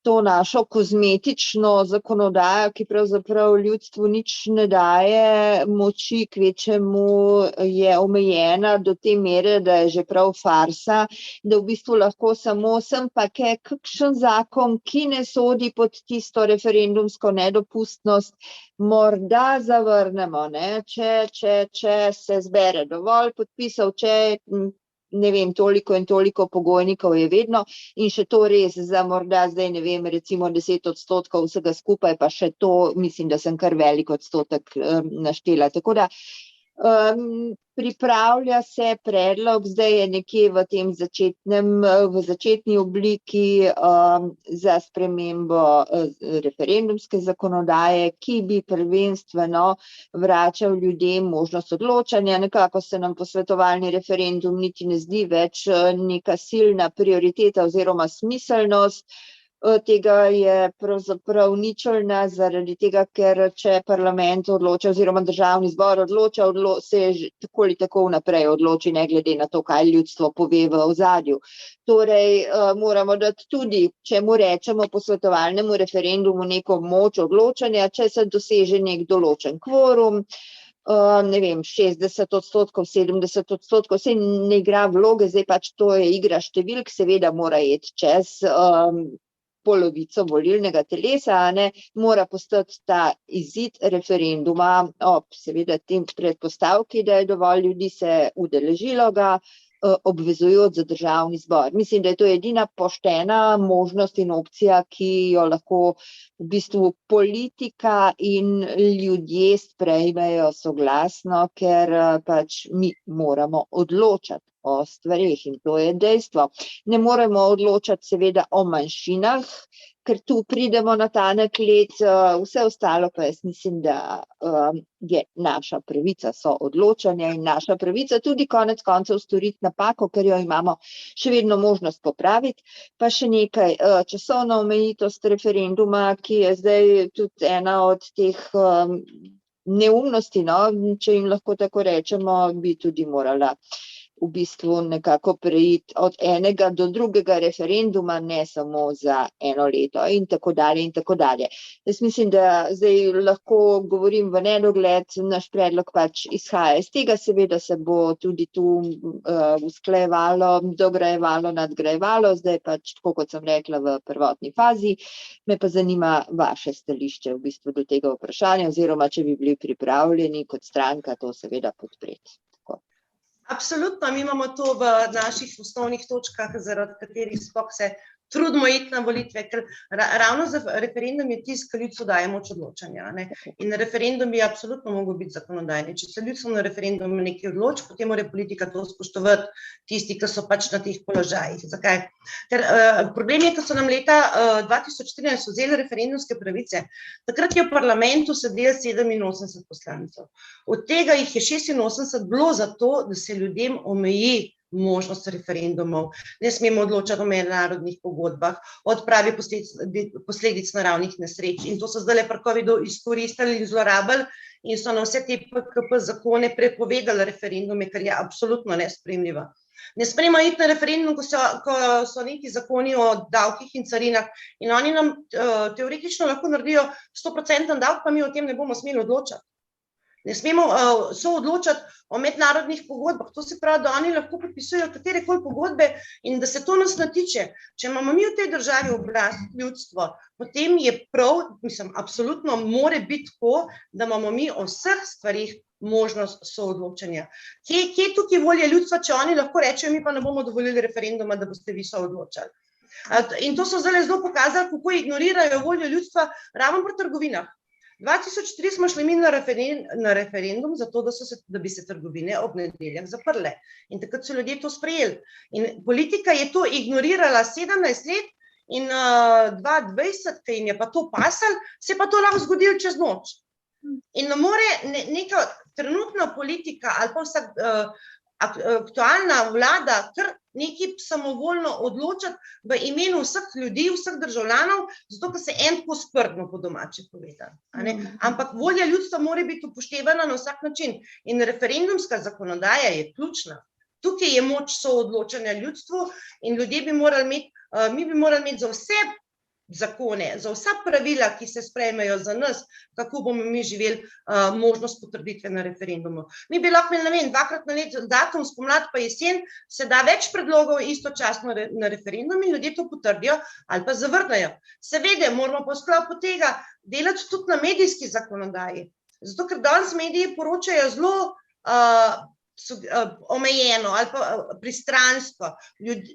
to našo kozmetično zakonodajo, ki pravzaprav ljudstvu nič ne daje moči, kvečemu je omejena do te mere, da je že prav farsa, da v bistvu lahko samo sem pa kakšen zakon, ki ne sodi pod tisto referendumsko nedopustnost, morda zavrnemo, ne? Če se zbere dovolj podpisov, če ne vem, toliko in toliko pogojnikov je vedno in še to res za morda zdaj, ne vem, recimo 10% vsega skupaj, pa še to, mislim, da sem kar velik odstotek naštela. Tako da pripravlja se predlog, zdaj je nekje v začetni obliki za spremembo referendumske zakonodaje, ki bi prvenstveno vračal ljudem možnost odločanja. Nekako se nam posvetovalni referendum niti ne zdi več neka silna prioriteta oziroma smiselnost. Tega je pravzaprav ničelna zaradi tega, ker če parlament odloča oziroma državni zbor odloča, se je tako ali tako vnaprej odloči, ne glede na to, kaj ljudstvo pove v ozadju. Torej, moramo dati tudi, če mu rečemo posvetovalnemu referendumu neko moč odločanja, če se doseže nek določen kvorum, ne vem, 60%, 70%, vse ne igra vloge, zdaj pač to je igra številk, seveda mora iti čez polovico volilnega telesa, ne, mora postati ta izid referenduma ob seveda tem predpostavki, da je dovolj ljudi se udeležilo ga, obvezujoč za državni zbor. Mislim, da je to edina poštena možnost in opcija, ki jo lahko v bistvu politika in ljudje sprejmejo soglasno, ker pač mi moramo odločati o stvareh in to je dejstvo. Ne moremo odločati seveda o manjšinah, ker tu pridemo na tanek led, vse ostalo pa jaz mislim, da je naša pravica soodločanja in naša pravica tudi konec koncev storiti napako, ker jo imamo še vedno možnost popraviti. Pa še nekaj, časovna omejitost referenduma, ki je zdaj tudi ena od teh neumnosti, no, če jim lahko tako rečemo, bi tudi morala v bistvu nekako preiti od enega do drugega referenduma, ne samo za eno leto in tako dalje in tako dalje. Jaz mislim, da zdaj lahko govorim v nedogled, naš predlog pač izhaja iz tega, seveda se bo tudi tu usklajevalo, dograjevalo, nadgrajevalo, zdaj pač, tako kot sem rekla, v prvotni fazi. Me pa zanima vaše stališče v bistvu do tega vprašanja, oziroma če bi bili pripravljeni kot stranka to seveda podpreti. Absolutno, mi imamo to v naših osnovnih točkah, zaradi katerih sploh se trudimo iti na volitve, ker ravno za referendum je tisti, ki ljudstvu daje moč odločanja. Ne? In referendum bi absolutno mogel biti zakonodajni. Če se ljudstvo na referendum nekaj odloči, potem mora politika to spoštovati tisti, ki so pač na teh položajih. Zakaj? Ker problem je, ko so nam leta 2014 vzeli referendumske pravice, takrat je v parlamentu sedelo 87 poslancev. Od tega jih je 86 bilo zato, da se ljudem omeji možnost referendumov, ne smemo odločati o mednarodnih pogodbah, o odpravi posledic naravnih nesreč. In to so zdaj pri covidu izkoristili in zlorabili in so na vse te PKP zakone prepovedali referendume, kar je absolutno nesprejemljivo. Ne smemo iti na referendum, ko so neki zakoni o davkih in carinah in oni nam teoretično lahko naredijo 100% davk, pa mi o tem ne bomo smeli odločati. Ne smemo soodločati o mednarodnih pogodbah, to se pravi, da oni lahko podpisujejo katerekoli pogodbe in da se to nas natiče. Če imamo mi v tej državi oblast, ljudstvo, potem je prav, mislim, absolutno more biti tako, da imamo mi o vseh stvarih možnost soodločanja. Kje je tukaj volja ljudstva, če oni lahko rečejo, mi pa ne bomo dovolili referenduma, da boste vi soodločali. In to so zdaj zelo pokazali, kako ignorirajo voljo ljudstva ravno pri trgovinah. 2003 smo šli mi na referendum zato, da bi se trgovine ob nedeljah zaprle. In takrat so ljudje to sprejeli. In politika je to ignorirala 17 let in 2020, ki jim je pa to pasalo, se pa to lahko zgodilo čez noč. In ne more neka trenutna politika ali pa aktualna vlada kar nekaj samovoljno odločati v imenu vseh ljudi, vseh državljanov, zato, ker se en tako sprdno po domače povedal. Ampak volja ljudstva mora biti upoštevana na vsak način. In referendumska zakonodaja je ključna. Tukaj je moč soodločanja ljudstvu in ljudje bi morali imeti, mi bi morali imeti za vse zakone, za vsa pravila, ki se sprejmejo za nas, kako bomo mi živeli, možnost potrditve na referendumu. Mi bi lahko imeli, ne vem, 2-krat na let datum, spomlad pa jesen, se da več predlogov istočasno na referendum in ljudje to potrdijo ali pa zavrnejo. Seveda, moramo pa v sklopu tega delati tudi na medijski zakonodaji. Zato, ker danes mediji poročajo zelo omejeno ali pa pristransko.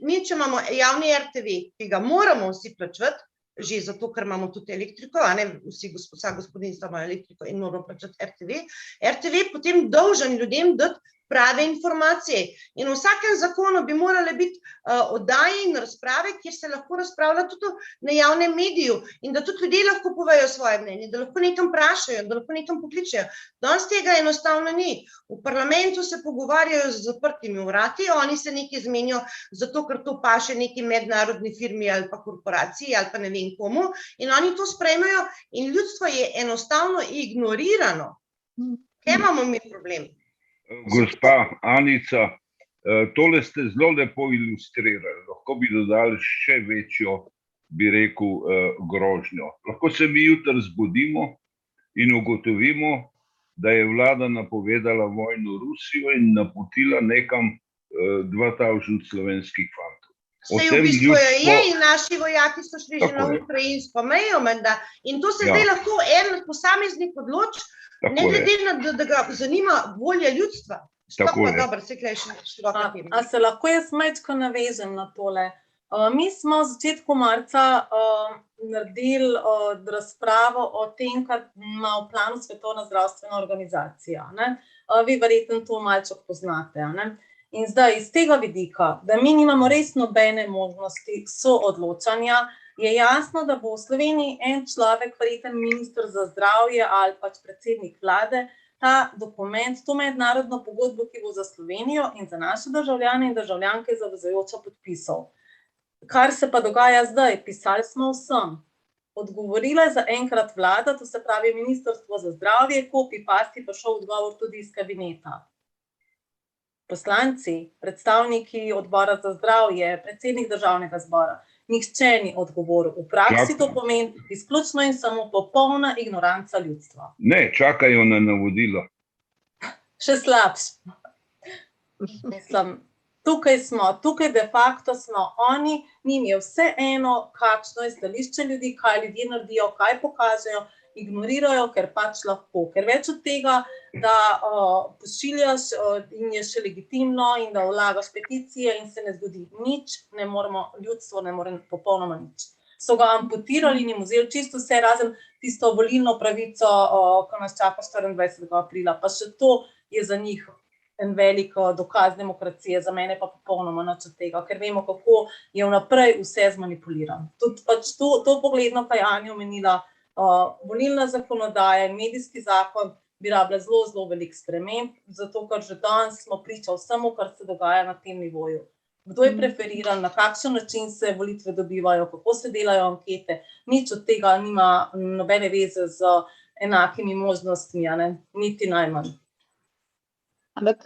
Mi, če imamo javni RTV, ki ga moramo vsi plačevati, že zato, ker imamo tudi elektriko, vsa gospodinjstva imajo elektriko in moramo plačati RTV potem dolžan ljudem dati prave informacije. In v vsakem zakonu bi morale biti oddaje in razprave, kjer se lahko razpravlja tudi na javnem mediju in da tudi ljudje lahko povejo svoje mnenje, da lahko nekam vprašajo, da lahko nekam pokličejo. Danes tega enostavno ni. V parlamentu se pogovarjajo z zaprtimi vrati, oni se nekaj zmenijo zato, ker to paše neki mednarodni firmi ali pa korporaciji ali pa ne vem komu in oni to sprejmejo in ljudstvo je enostavno ignorirano. Kaj imamo mi problem? Gospa Anica, tole ste zelo lepo ilustrirali. Lahko bi dodali še večjo, bi rekel, grožnjo. Lahko se mi jutri zbudimo in ugotovimo, da je vlada napovedala vojno Rusijo in napotila nekam 2000 slovenskih fantov. Saj v bistvu je in naši vojaki so šli že na ukrajinsko mejo, in to se zdaj lahko en posameznik odloči, ne glede na, da ga zanima volja ljudstva. A se lahko jaz majčko navežem na tole? Mi smo v začetku marca naredili razpravo o tem, kar ima v planu Svetovna zdravstvena organizacija. Vi verjetno to malček poznate. In zdaj iz tega vidika, da mi nimamo res nobene možnosti soodločanja, je jasno, da bo v Sloveniji en človek, verjeten minister za zdravje ali pač predsednik vlade, ta dokument, to mednarodno pogodbo, ki bo za Slovenijo in za naše državljane in državljanke zavezujoča podpisal. Kar se pa dogaja zdaj, pisali smo vsem. Odgovorila je za enkrat vlada, to se pravi Ministrstvo za zdravje, copy-paste pa šel odgovor tudi iz kabineta. Poslanci, predstavniki odbora za zdravje, predsednik državnega zbora, nihče ni odgovoril. V praksi to pomeni izključno in samo popolna ignoranca ljudstva. Ne, čakajo na navodilo. Še slabše. Mislim, tukaj de facto smo oni, njim je vse eno, kakšno je stališče ljudi, kaj ljudje naredijo, kaj pokažejo, ignorirajo, ker pač lahko. Ker več od tega, da pošiljaš in je še legitimno in da vlagaš peticije in se ne zgodi nič, ne moremo, ljudstvo ne more popolnoma nič. So ga amputirali in jim vzeli čisto vse, razen tisto volilno pravico, ko nas čaka 24. aprila. Pa še to je za njih en velik dokaz demokracije, za mene pa popolnoma nič od tega, ker vemo, kako je vnaprej vse zmanipuliran. Tudi pač to pogledno, kaj je Anja omenila, volilna zakonodaja in medijski zakon bi rabila zelo, zelo velik sprememb, zato ker že danes smo priča vsemu, kar se dogaja na tem nivoju. Kdo je preferiran, na kakšen način se volitve dobivajo, kako se delajo ankete, nič od tega nima nobene veze z enakimi možnostmi, niti najmanj. Ampak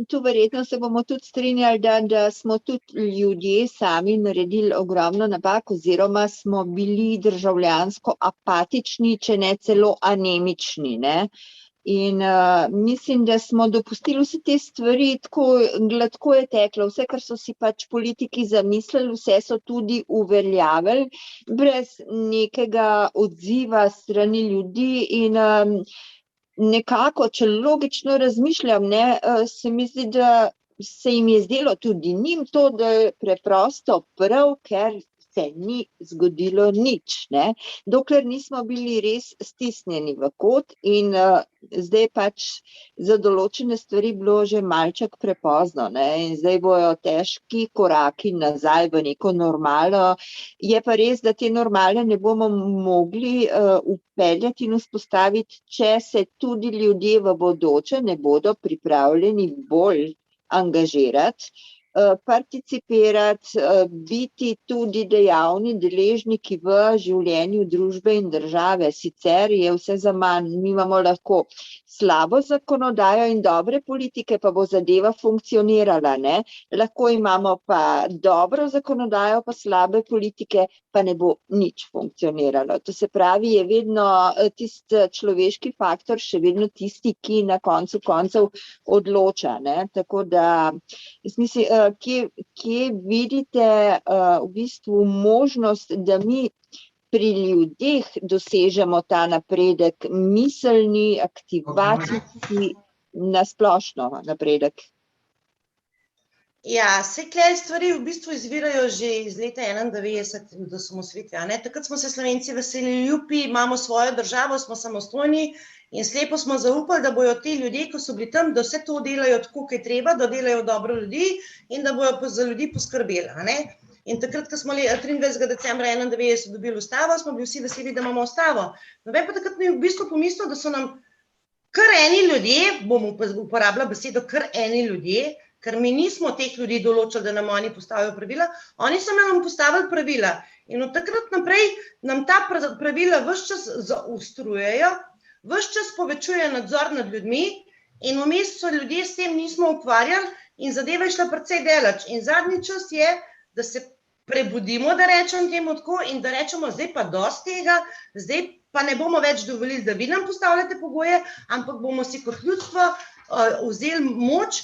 tu verjetno se bomo tudi strinjali, da smo tudi ljudje sami naredili ogromno napak oziroma smo bili državljansko apatični, če ne celo anemični, ne? In mislim, da smo dopustili vse te stvari, tako gladko je teklo, vse, kar so si pač politiki zamislili, vse so tudi uveljavili, brez nekega odziva strani ljudi in nekako, če logično razmišljam, se mi zdi, da se jim je zdelo tudi njim to, da je preprosto prav, ker se ni zgodilo nič, ne. Dokler nismo bili res stisnjeni v kot in zdaj pač za določene stvari bilo že malček prepozno, ne, in zdaj bojo težki koraki nazaj v neko normalo. Je pa res, da te normale ne bomo mogli vpeljati in vzpostaviti, če se tudi ljudje v bodoče ne bodo pripravljeni bolj angažirati, participirati, biti tudi dejavni deležniki v življenju družbe in države. Sicer je vse zaman, mi imamo lahko slabo zakonodajo in dobre politike, pa bo zadeva funkcionirala, ne. Lahko imamo pa dobro zakonodajo, pa slabe politike, pa ne bo nič funkcioniralo. To se pravi, je vedno tisti človeški faktor še vedno tisti, ki na koncu koncev odloča, ne. Tako da, jaz mislim, kje vidite v bistvu možnost, da mi pri ljudeh dosežemo ta napredek, miselni, aktivacijski, nasplošno napredek? Ja, vse tule stvari v bistvu izvirajo že iz leta 91 do osamosvojitve, a ne. Takrat smo se Slovenci veselili, jupi, imamo svojo državo, smo samostojni in slepo smo zaupali, da bojo ti ljudje, ko so bili tam, da vse to delajo tako, kot je treba, da delajo dobro ljudi in da bojo za ljudi poskrbeli, a ne. In takrat, ko smo 23. decembra 91 dobili ustavo, smo bili vsi veseli, da imamo ustavo. Noben pa takrat ni v bistvu pomislil, da so nam kar eni ljudje, bom uporabila besedo kar eni ljudje, ker mi nismo teh ljudi določili, da nam oni postavijo pravila, oni so nam postavili pravila. In od takrat naprej nam ta pravila ves čas zaostrujejo, ves čas povečujejo nadzor nad ljudmi in vmes so ljudje s tem nismo ukvarjali in zadeva je šla precej daleč. In zadnji čas je, da se prebudimo, da rečem temu tako, in da rečemo, zdaj pa dosti tega, zdaj pa ne bomo več dovolili, da vi nam postavljate pogoje, ampak bomo si kot ljudstvo vzeli moč,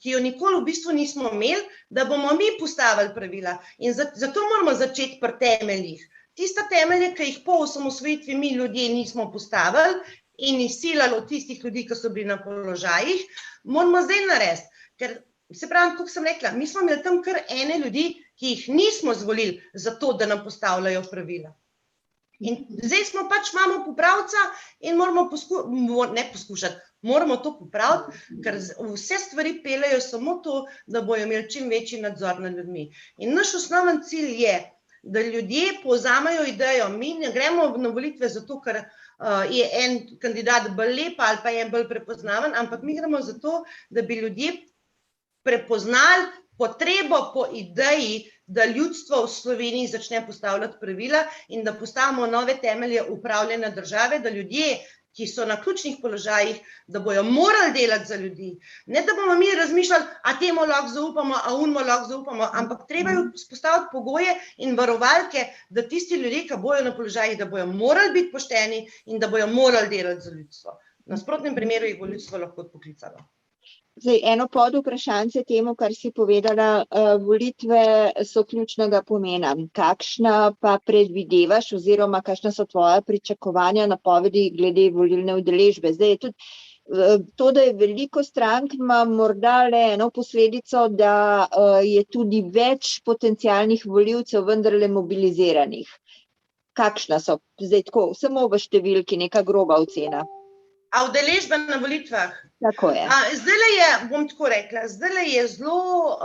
ki jo nikoli v bistvu nismo imeli, da bomo mi postavili pravila. In zato moramo začeti pri temeljih. Tiste temelje, ki jih po osamosvojitvi mi ljudje nismo postavili in izsilali od tistih ljudi, ki so bili na položajih, moramo zdaj narediti. Ker, se pravi, kot sem rekla, mi smo imeli tam kar ene ljudi, ki jih nismo zvolili za to, da nam postavljajo pravila. In zdaj smo pač, imamo popravca in moramo moramo to popraviti, ker vse stvari peljejo samo to, da bojo imeli čim večji nadzor nad ljudmi. In naš osnoven cilj je, da ljudje povzamejo idejo. Mi ne gremo na volitve zato, ker je en kandidat bolj lep ali pa je bolj prepoznaven, ampak mi gremo zato, da bi ljudje prepoznali potrebo po ideji, da ljudstvo v Sloveniji začne postavljati pravila in da postavimo nove temelje upravljanja države, da ljudje, ki so na ključnih položajih, da bojo morali delati za ljudi. Ne, da bomo mi razmišljali, a temu lahko zaupamo, a unmu lahko zaupamo, ampak treba je postaviti pogoje in varovalke, da tisti ljudje, ki bojo na položajih, da bojo morali biti pošteni in da bojo morali delati za ljudstvo. V nasprotnem primeru jih bo ljudstvo lahko odpoklicalo. Zdaj, eno podvprašanje temu, kar si povedala, volitve so ključnega pomena. Kakšna pa predvidevaš oziroma kakšna so tvoja pričakovanja, napovedi glede volilne udeležbe? Zdaj je tudi to, da je veliko strank, ima morda le eno posledico, da je tudi več potencialnih volivcev vendarle mobiliziranih. Kakšna so? Zdaj tako, samo v številki, neka groba ocena. A udeležba na volitvah? Tako je. Zdajle je, bom tako rekla, zdajle je zelo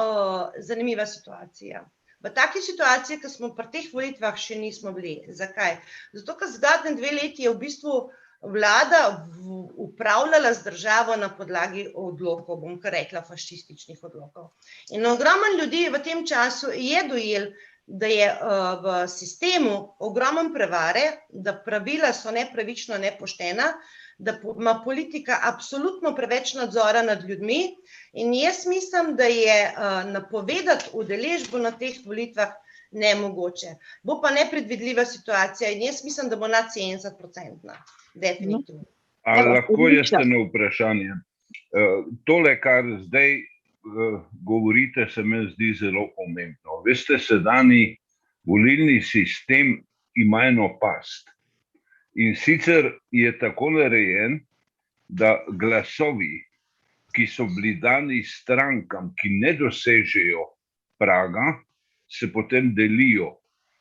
zanimiva situacija. V taki situaciji, ki smo pri teh volitvah še nismo bili. Zakaj? Zato, ker zadnje 2 leti je v bistvu vlada upravljala z državo na podlagi odlokov, bom kar rekla, fašističnih odlokov. In ogromno ljudi v tem času je dojel, da je v sistemu ogromno prevare, da pravila so nepravično nepoštena, da ima politika absolutno preveč nadzora nad ljudmi in jaz mislim, da je napovedati udeležbo na teh volitvah nemogoče. Bo pa nepredvidljiva situacija in jaz mislim, da bo nad 70%. Definitivno. Ali lahko jaz eno vprašanje? Tole, kar zdaj govorite, se mi zdi zelo pomembno. Veste, sedanji volilni sistem ima eno past. In sicer je tako narejen, da glasovi, ki so bili dani strankam, ki ne dosežejo praga, se potem delijo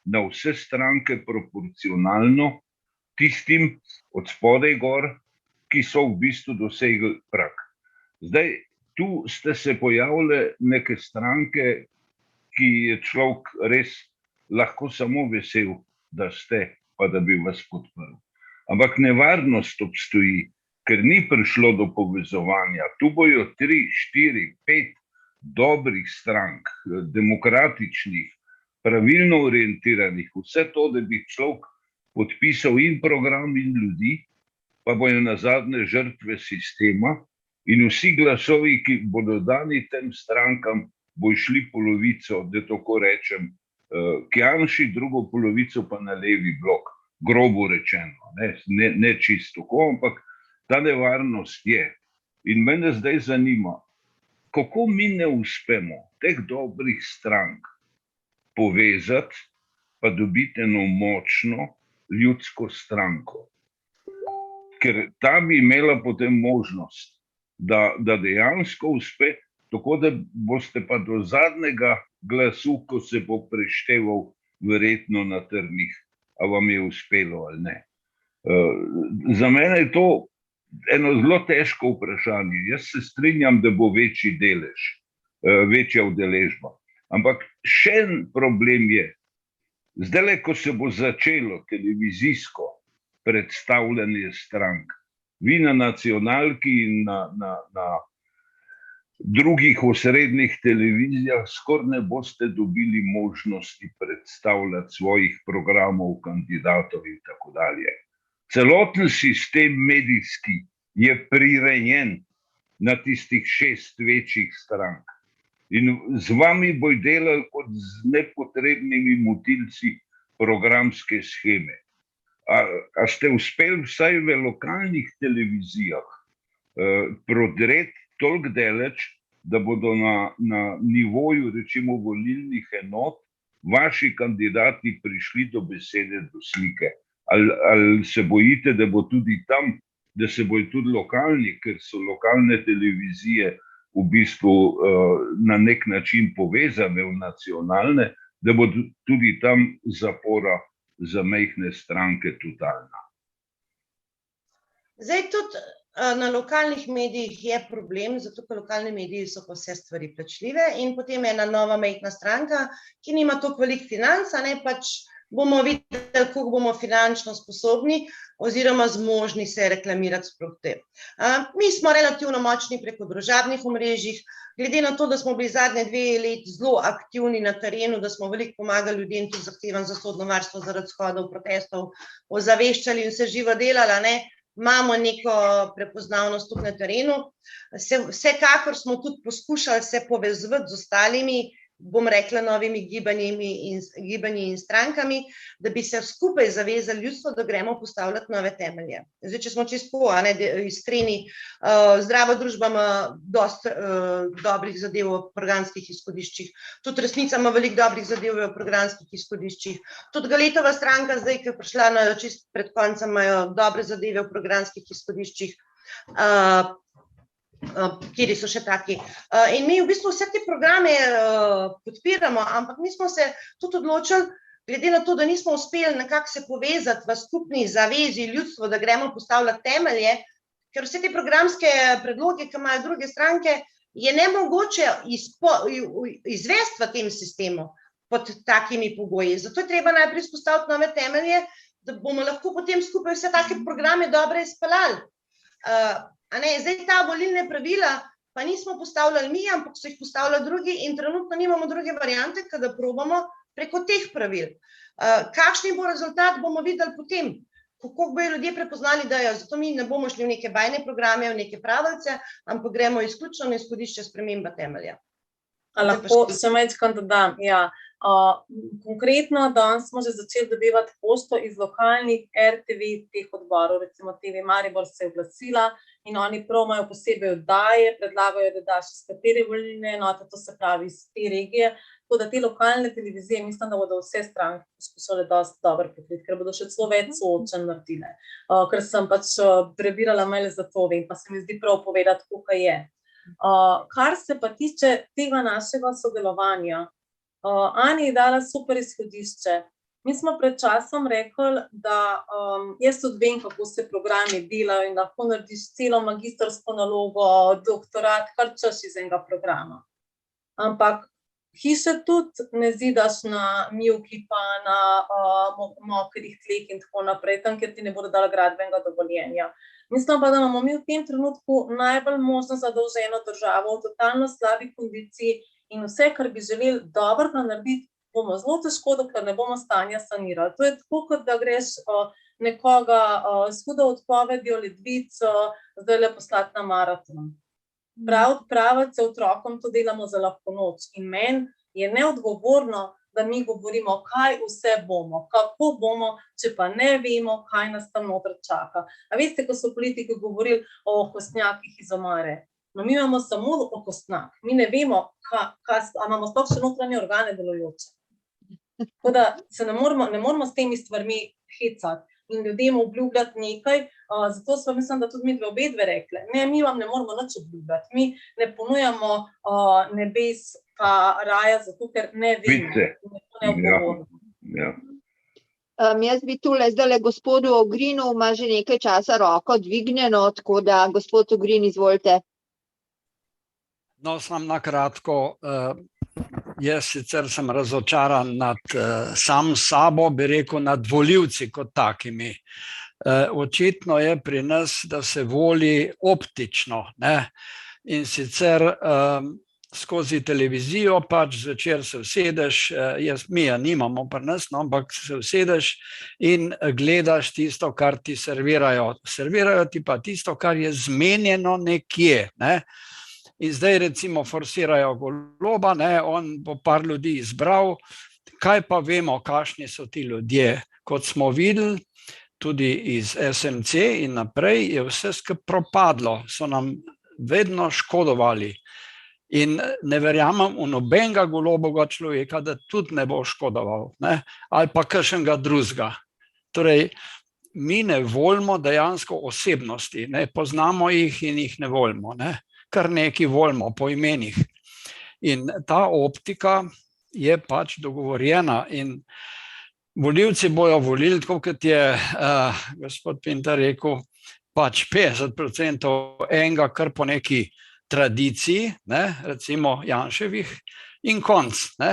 na vse stranke proporcionalno tistim od spodaj gor, ki so v bistvu dosegli prag. Zdaj, tu ste se pojavile neke stranke, ki je človek res lahko samo vesel, da ste, pa da bi vas podprl. Ampak nevarnost obstoji, ker ni prišlo do povezovanja. Tu bojo 3, 4, 5 dobrih strank, demokratičnih, pravilno orientiranih, vse to, da bi človek podpisal in program in ljudi, pa bojo nazadnje žrtve sistema in vsi glasovi, ki bodo dani tem strankam, bo šli polovico, da tako rečem, k Janši, drugo polovico pa na levi blok. Grobo rečeno, ne čisto tako, ampak ta nevarnost je. In mene zdaj zanima, kako mi ne uspemo teh dobrih strank povezati, pa dobiti eno močno ljudsko stranko. Ker ta bi imela potem možnost, da dejansko uspe, tako da boste pa do zadnjega glasu, ko se bo prešteval, verjetno na trnih, a vam je uspelo ali ne. Za mene je to eno zelo težko vprašanje. Jaz se strinjam, da bo večji delež, večja udeležba. Ampak še en problem je, zdajle, ko se bo začelo televizijsko predstavljanje strank, vi na nacionalki in na drugih osrednjih televizijah skoraj ne boste dobili možnosti predstavljati svojih programov, kandidatov in tako dalje. Celoten sistem medijski je prirejen na tistih 6 večjih strank. In z vami bojo delali kot z nepotrebnimi motilci programske sheme. A ste uspeli vsaj v lokalnih televizijah prodreti toliko daleč, da bodo na nivoju, recimo, volilnih enot vaši kandidati prišli do besede, do slike? Ali se bojite, da bo tudi tam, da se bojo tudi lokalni, ker so lokalne televizije v bistvu na nek način povezane v nacionalne, da bo tudi tam zapora za majhne stranke totalna? Zdaj tudi Na lokalnih medijih je problem, zato ker lokalni mediji so pa vse stvari plačljive in potem ena nova majhna stranka, ki nima toliko veliko financ, pač bomo videli, koliko bomo finančno sposobni oziroma zmožni se reklamirati sploh te. Mi smo relativno močni preko družabnih omrežjih, glede na to, da smo bili zadnje 2 leti zelo aktivni na terenu, da smo veliko pomagali ljudem, ki zahtevam za sodno varstvo zaradi shodov, protestov, ozaveščali in vse živo delali, imamo neko prepoznavnost tudi na terenu. Vsekakor smo tudi poskušali se povezati z ostalimi, bom rekla, novimi gibanji in strankami, da bi se skupaj zavezali ljudstvo, da gremo postavljati nove temelje. Zdaj, če smo čisto iskreni, Zdrava družba ima dosti dobrih zadev v programskih izhodiščih, tudi Resnica ima veliko dobrih zadev v programskih izhodiščih, tudi Galetova stranka zdaj, ki je prišla čist pred koncem, imajo dobre zadeve v programskih izhodiščih, kjeri so še taki. In mi v bistvu vse te programe podpiramo, ampak mi smo se tudi odločili, glede na to, da nismo uspeli nekako se povezati v skupni zavezi ljudstvo, da gremo postavljati temelje, ker vse te programske predloge, ki imajo druge stranke, je nemogoče izvesti v tem sistemu pod takimi pogoji. Zato je treba najprej vzpostaviti nove temelje, da bomo lahko potem skupaj vse take programe dobro izpeljali. Zdaj ta volilne pravila pa nismo postavljali mi, ampak so jih postavljali drugi in trenutno nimamo druge variante, da probamo preko teh pravil. Kakšni bo rezultat, bomo videli potem, kako bojo ljudje prepoznali, da zato mi ne bomo šli v neke bajne programe, v neke pravice, ampak gremo izključno na izhodišče sprememba temelja. Lahko še večkrat dodam, ja. Konkretno, danes smo že začeli dobivati pošto iz lokalnih RTV teh odborov, recimo TV Maribor se je oglasila in oni prav imajo posebej oddaje, predlagajo, da daš iz katere volilne enote, to se pravi iz te regije, tako da te lokalne televizije mislim, da bodo vse stranke poskušale dosti dobro pokriti, ker bodo še celo več soočen naredile, ker sem pač prebirala mail za to, vem, pa se mi zdi prav povedati, kako je. Kar se pa tiče tega našega sodelovanja, Ani je dala super izhodišče. Mi smo pred časom rekli, da jaz tudi vem, kako se programi delajo in lahko narediš celo magistrsko nalogo, doktorat, kar češ iz enega programa. Ampak hiše tudi ne zidaš na mivki pa na mokrih tleh in tako naprej, tam, kjer ti ne bodo dali gradbenega dovoljenja. Mislim pa, da imamo mi v tem trenutku najbolj možno zadolženo državo v totalno slabi kondiciji in vse, kar bi želeli dobrega narediti, bomo zelo težko, dokler ne bomo stanja sanirali. To je tako, kot da greš nekoga s hudo odpovedjo ledvic zdaj le poslati na maraton. Praviti se otrokom, to delamo za lahko noč. In meni je neodgovorno, da mi govorimo, kaj vse bomo, kako bomo, če pa ne vemo, kaj nas tam noter čaka. A veste, ko so politiki govorili o okostnjakih iz omare? No, mi imamo samo okostnjak. Mi ne vemo, a imamo sploh še notranje organe delujoče. Tako da se ne moramo s temi stvarmi hecati in ljudem obljubljati nekaj, zato smo, mislim, da tudi mi obe dve rekli, ne, mi vam ne moramo nič obljubljati, mi ne ponujamo nebes pa raja, zato ker ne vemo. Jaz bi tule zdajle gospodu Ogrinu, ima že nekaj časa roko dvignjeno, tako da gospod Ogrin, izvolite. No, sam na kratko, jaz sicer sem razočaran nad sam sabo, bi rekel, nad volivci kot takimi. Očitno je pri nas, da se voli optično, ne? In sicer skozi televizijo, pač zvečer se usedeš, mi ja nimamo pri nas, no, ampak se usedeš in gledaš tisto, kar ti servirajo. Servirajo ti pa tisto, kar je zmenjeno nekje, ne? In zdaj recimo forsirajo Goloba, ne, on bo par ljudi izbral, kaj pa vemo, kakšni so ti ljudje. Kot smo videli, tudi iz SMC in naprej, je vse skupaj propadlo, so nam vedno škodovali. In ne verjamem v nobenega Golobovega človeka, da tudi ne bo škodoval, ne, ali pa kakšnega drugega. Torej, mi ne volimo dejansko osebnosti, ne, poznamo jih in jih ne volimo, ne. Kar nekaj volimo po imenih. In ta optika je pač dogovorjena in volivci bojo volili, tako kot je gospod Pintar rekel, pač 50% enega, kar po neki tradiciji, ne, recimo Janševih, in konc. Ne.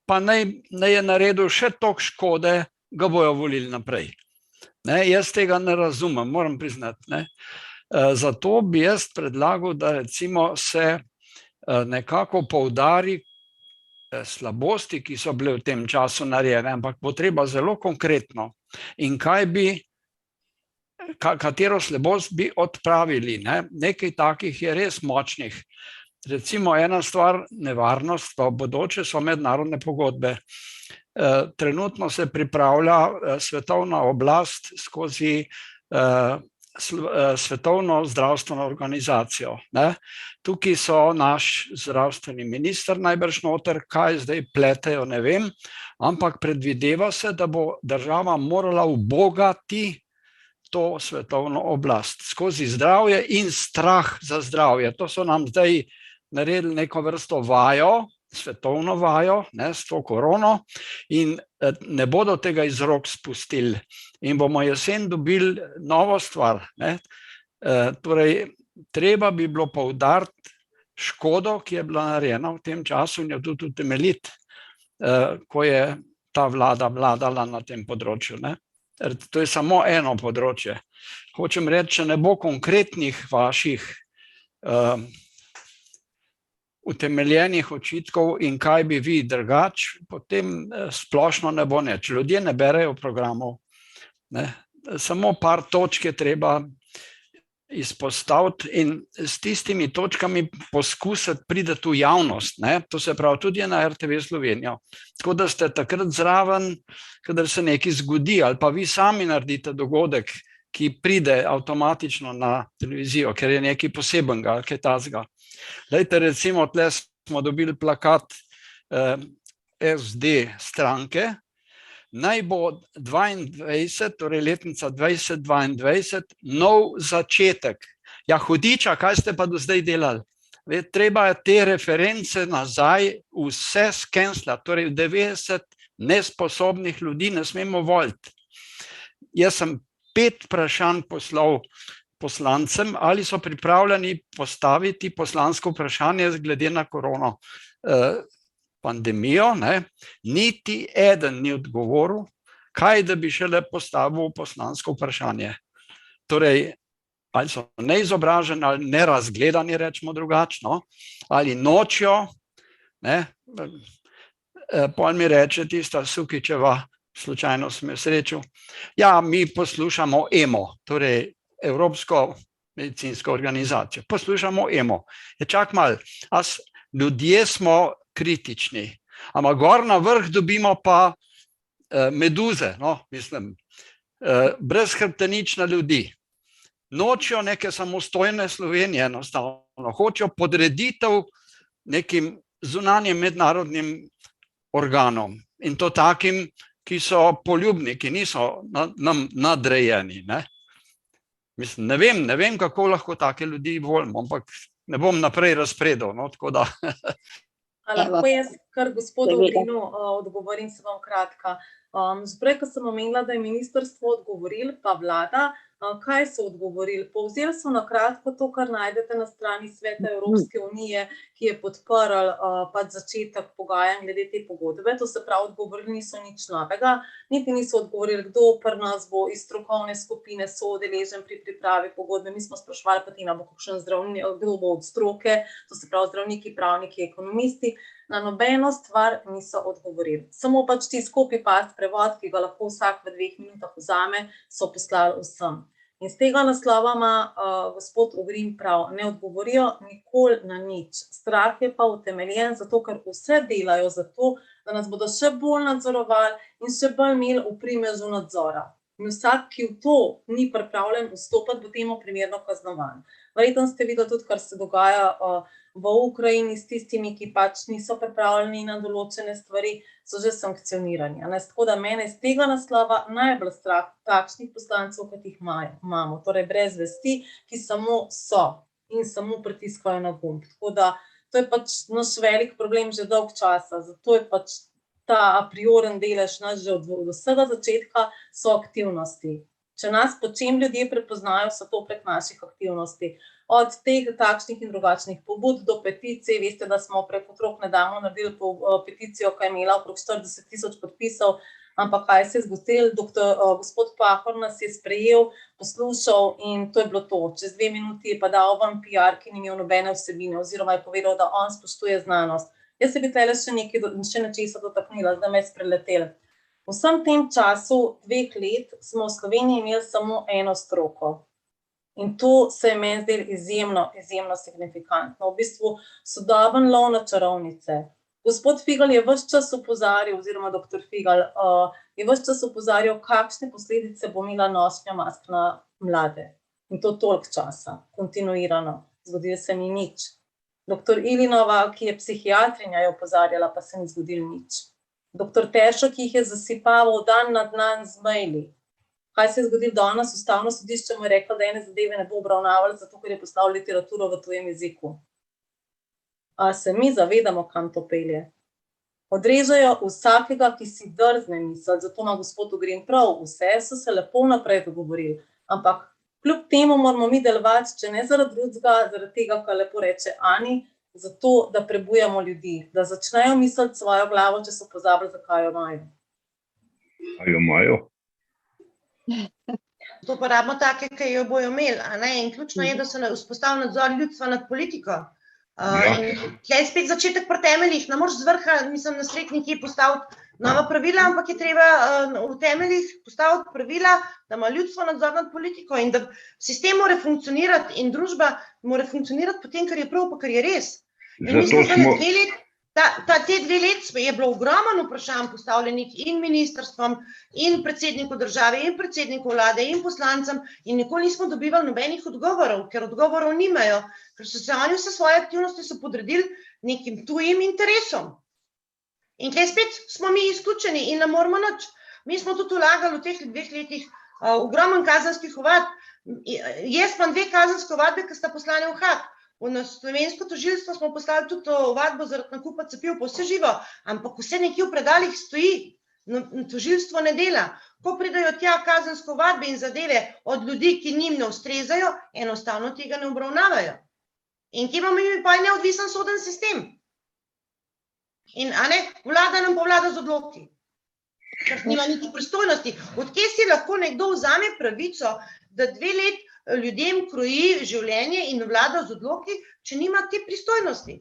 Pa naj je naredil še toliko škode, ga bojo volili naprej. Ne, jaz tega ne razumem, moram priznati. Ne. Zato bi jaz predlagal, da recimo se nekako poudari slabosti, ki so bile v tem času narejene, ampak bo treba zelo konkretno. In katero slabost bi odpravili. Ne. Nekaj takih je res močnih. Recimo ena stvar, nevarnost, pa v bodoče so mednarodne pogodbe. Trenutno se pripravlja svetovna oblast skozi Svetovno zdravstveno organizacijo. Ne. Tukaj so naš zdravstveni minister najbrž noter, kaj zdaj pletejo, ne vem, ampak predvideva se, da bo država morala ubogati to svetovno oblast skozi zdravje in strah za zdravje. To so nam zdaj naredili neko vrsto vajo, svetovno vajo, ne, s to korono, in ne bodo tega iz rok spustili. In bomo jesen dobili novo stvar. Ne. Torej, treba bi bilo poudariti škodo, ki je bila narejena v tem času in jo tudi utemeljiti, ko je ta vlada vladala na tem področju. Ne. To je samo eno področje. Hočem reči, če ne bo konkretnih vaših utemeljenih očitkov in kaj bi vi drugače, potem splošno ne bo nič. Ljudje ne berejo programov. Ne. Samo par točk je treba izpostaviti in s tistimi točkami poskusiti priti v javnost. Ne. To se pravi tudi na RTV Slovenijo. Tako da ste takrat zraven, kadar se nekaj zgodi, ali pa vi sami naredite dogodek, ki pride avtomatično na televizijo, ker je nekaj posebenega, kaj tazga. Lejte, recimo, tle smo dobili plakat SD stranke, naj bo 22, torej letnica 2022, nov začetek. Ja, hudiča, kaj ste pa do zdaj delali? Treba je te reference nazaj vse skenslati, torej 90 nesposobnih ljudi ne smemo voliti. Jaz sem 5 vprašanj poslal poslancem, ali so pripravljeni postaviti poslansko vprašanje glede na korono pandemijo. Ne. Niti eden ni odgovoril, kaj da bi šele postavil poslansko vprašanje. Torej, ali so neizobraženi, ali nerazgledani, rečemo drugačno, ali nočijo. Ne. Pol mi reče tista Sukičeva, slučajno sem jo srečal, ja, mi poslušamo EMO, torej Evropsko medicinsko organizacijo. Poslušamo EMO. Čak malo, ljudje smo kritični, ampak gor na vrh dobimo pa meduze, no, mislim, brezhrbtenična ljudi. Nočijo neke samostojne Slovenije, enostavno. Hočejo podreditev nekim zunanjim mednarodnim organom. In to takim, ki so poljubni, ki niso nam nadrejeni. Ne. Mislim, ne vem, kako lahko take ljudi volimo, ampak ne bom naprej razpredal. No, tako da. Lahko jaz kar gospodu Ogrinu odgovorim samo kratka. Prej, ko sem omenila, da je ministrstvo odgovorilo, pa vlada, kaj so odgovorili? Povzeli so na kratko to, kar najdete na strani Sveta Evropske unije, ki je podprl pač začetek pogajanj glede te pogodbe. To se pravi, odgovorili niso nič novega, niti niso odgovorili, kdo pri nas bo iz strokovne skupine soudeležen pri pripravi pogodbe. Mi smo spraševali, Patina, bo kakšen zdravnik, kdo bo od stroke, to se pravi zdravniki, pravniki, ekonomisti. Na nobeno stvar niso odgovorili. Samo pač ti copy-paste prevod, ki ga lahko vsak v 2 minutah vzame, so poslali vsem. In z tega naslova ima gospod Ogrin prav, ne odgovorijo nikoli na nič. Strah je pa utemeljen, zato ker vse delajo za to, da nas bodo še bolj nadzorovali in še bolj imeli v primežu nadzora. In vsak, ki v to ni pripravljen vstopati, bo temu primerno kaznovan. Verjetno ste videli tudi, kar se dogaja v Ukrajini s tistimi, ki pač niso pripravljeni na določene stvari, so že sankcionirani. Tako da mene iz tega naslova najbolj strah takšnih poslancev, kot jih imamo, torej brez vesti, ki samo so in samo pritiskajo na gumb. Tako da to je pač naš velik problem že dolg časa, zato je pač ta a prioren delež naš že od vsega začetka so aktivnosti. Če nas po čem ljudje prepoznajo, so to prek naših aktivnosti. Od teh takšnih in drugačnih pobud do peticij, veste, da smo prek otrok nedavno naredili peticijo, ki je imela okrog 40,000 podpisov, ampak kaj se je zgodilo, gospod Pahor nas je sprejel, poslušal in to je bilo to. Čez 2 minuti je pa dal vam PR, ki ni imel nobene vsebine, oziroma je povedal, da on spoštuje znanost. Jaz se bi tlele še nečesa dotaknila, zdaj me je spreletelo. V vsem tem času 2 let smo v Sloveniji imeli samo eno stroko. In to se je meni zdelo izjemno, izjemno signifikantno. V bistvu sodoben lov na čarovnice. Gospod Figal je ves čas opozarjal, oziroma doktor Figal je ves čas opozarjal, kakšne posledice bo imela nošnja mask na mlade. In to toliko časa, kontinuirano. Zgodilo se ni nič. Doktor Ilinova, ki je psihiatrinja, je opozarjala, pa se ni zgodilo nič. Doktor Tešo, ki jih je zasipaval dan na dan z maili. Kaj se je zgodilo danes? Ustavno sodišče mu je reklo, da ene zadeve ne bo obravnavalo, zato ker je poslal literaturo v tujem jeziku. A se mi zavedamo, kam to pelje? Odrežejo vsakega, ki si drzne misliti, zato ima gospod Ugrin prav, vse so se lepo naprej dogovorili, ampak kljub temu moramo mi delovati, če ne zaradi drugega, zaradi tega, kar lepo reče Ani, zato, da prebujamo ljudi, da začnejo misliti svojo glavo, če so pozabili, zakaj jo imajo. A jo imajo? To pa rabimo take, ki jo bojo imeli, a ne? In ključno je, da se vzpostavi nadzor ljudstva nad politiko. In tle je spet začetek pri temeljih, ne moreš z vrha, mislim, na sred nekje postaviti nova pravila, ampak je treba v temeljih postaviti pravila, da ima ljudstvo nadzor nad politiko in da sistem mora funkcionirati in družba mora funkcionirati po tem, kar je prav, pa kar je res. In mislim, da te 2 let je bilo ogromno vprašanj postavljenih in ministrstvom, in predsedniku države, in predsedniku vlade, in poslancem in nikoli nismo dobivali nobenih odgovorov, ker odgovorov nimajo, ker so se oni vse svoje aktivnosti so podredili nekim tujim interesom. In tukaj spet smo mi izključeni in ne moramo nič. Mi smo tudi vlagali v teh 2 letih ogromno kazenskih ovadb. Jaz imam 2 kazenske ovadbe, ki sta poslane v Haag. Na slovensko tožilstvo smo poslali tudi ovadbo zaradi nakupa cepiv, pa vse živo, ampak vse nekje v predalih stoji, tožilstvo ne dela. Ko pridejo tja kazenske ovadbe in zadeve od ljudi, ki njim ne ustrezajo, enostavno tega ne obravnavajo. In kje imamo mi pa neodvisen soden sistem? In vlada nam pa vlada z odloki, ker nima niti pristojnosti. Od kje si lahko nekdo vzame pravico, da 2 let ljudem kroji življenje in vlada z odloki, če nima te pristojnosti.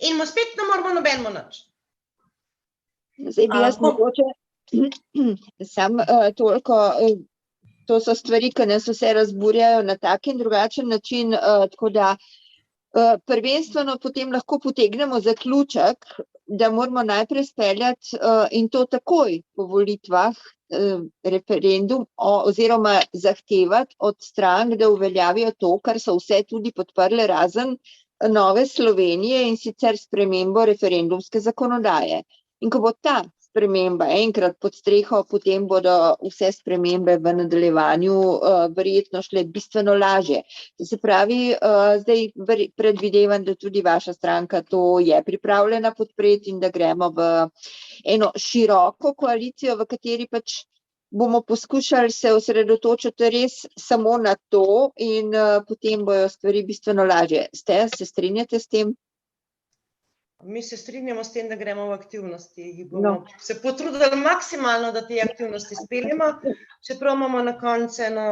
In mu spet ne moramo nobenemu nič. Zdaj bi jaz mogoče samo toliko, to so stvari, ki nas vse razburjajo na tak in drugačen način, tako da prvenstveno potem lahko potegnemo zaključek, da moramo najprej speljati in to takoj po volitvah referendum oziroma zahtevati od strank, da uveljavijo to, kar so vse tudi podprle razen Nove Slovenije in sicer spremembo referendumske zakonodaje. In ko bo ta sprememba enkrat pod streho, potem bodo vse spremembe v nadaljevanju verjetno šle bistveno lažje. To se pravi, zdaj predvidevam, da tudi vaša stranka to je pripravljena podpreti in da gremo v eno široko koalicijo, v kateri pač bomo poskušali se osredotočiti res samo na to in potem bojo stvari bistveno lažje. Se strinjate s tem? Mi se strinjamo s tem, da gremo v aktivnosti. Bomo se potrudili maksimalno, da te aktivnosti speljemo, čeprav imamo na koncu eno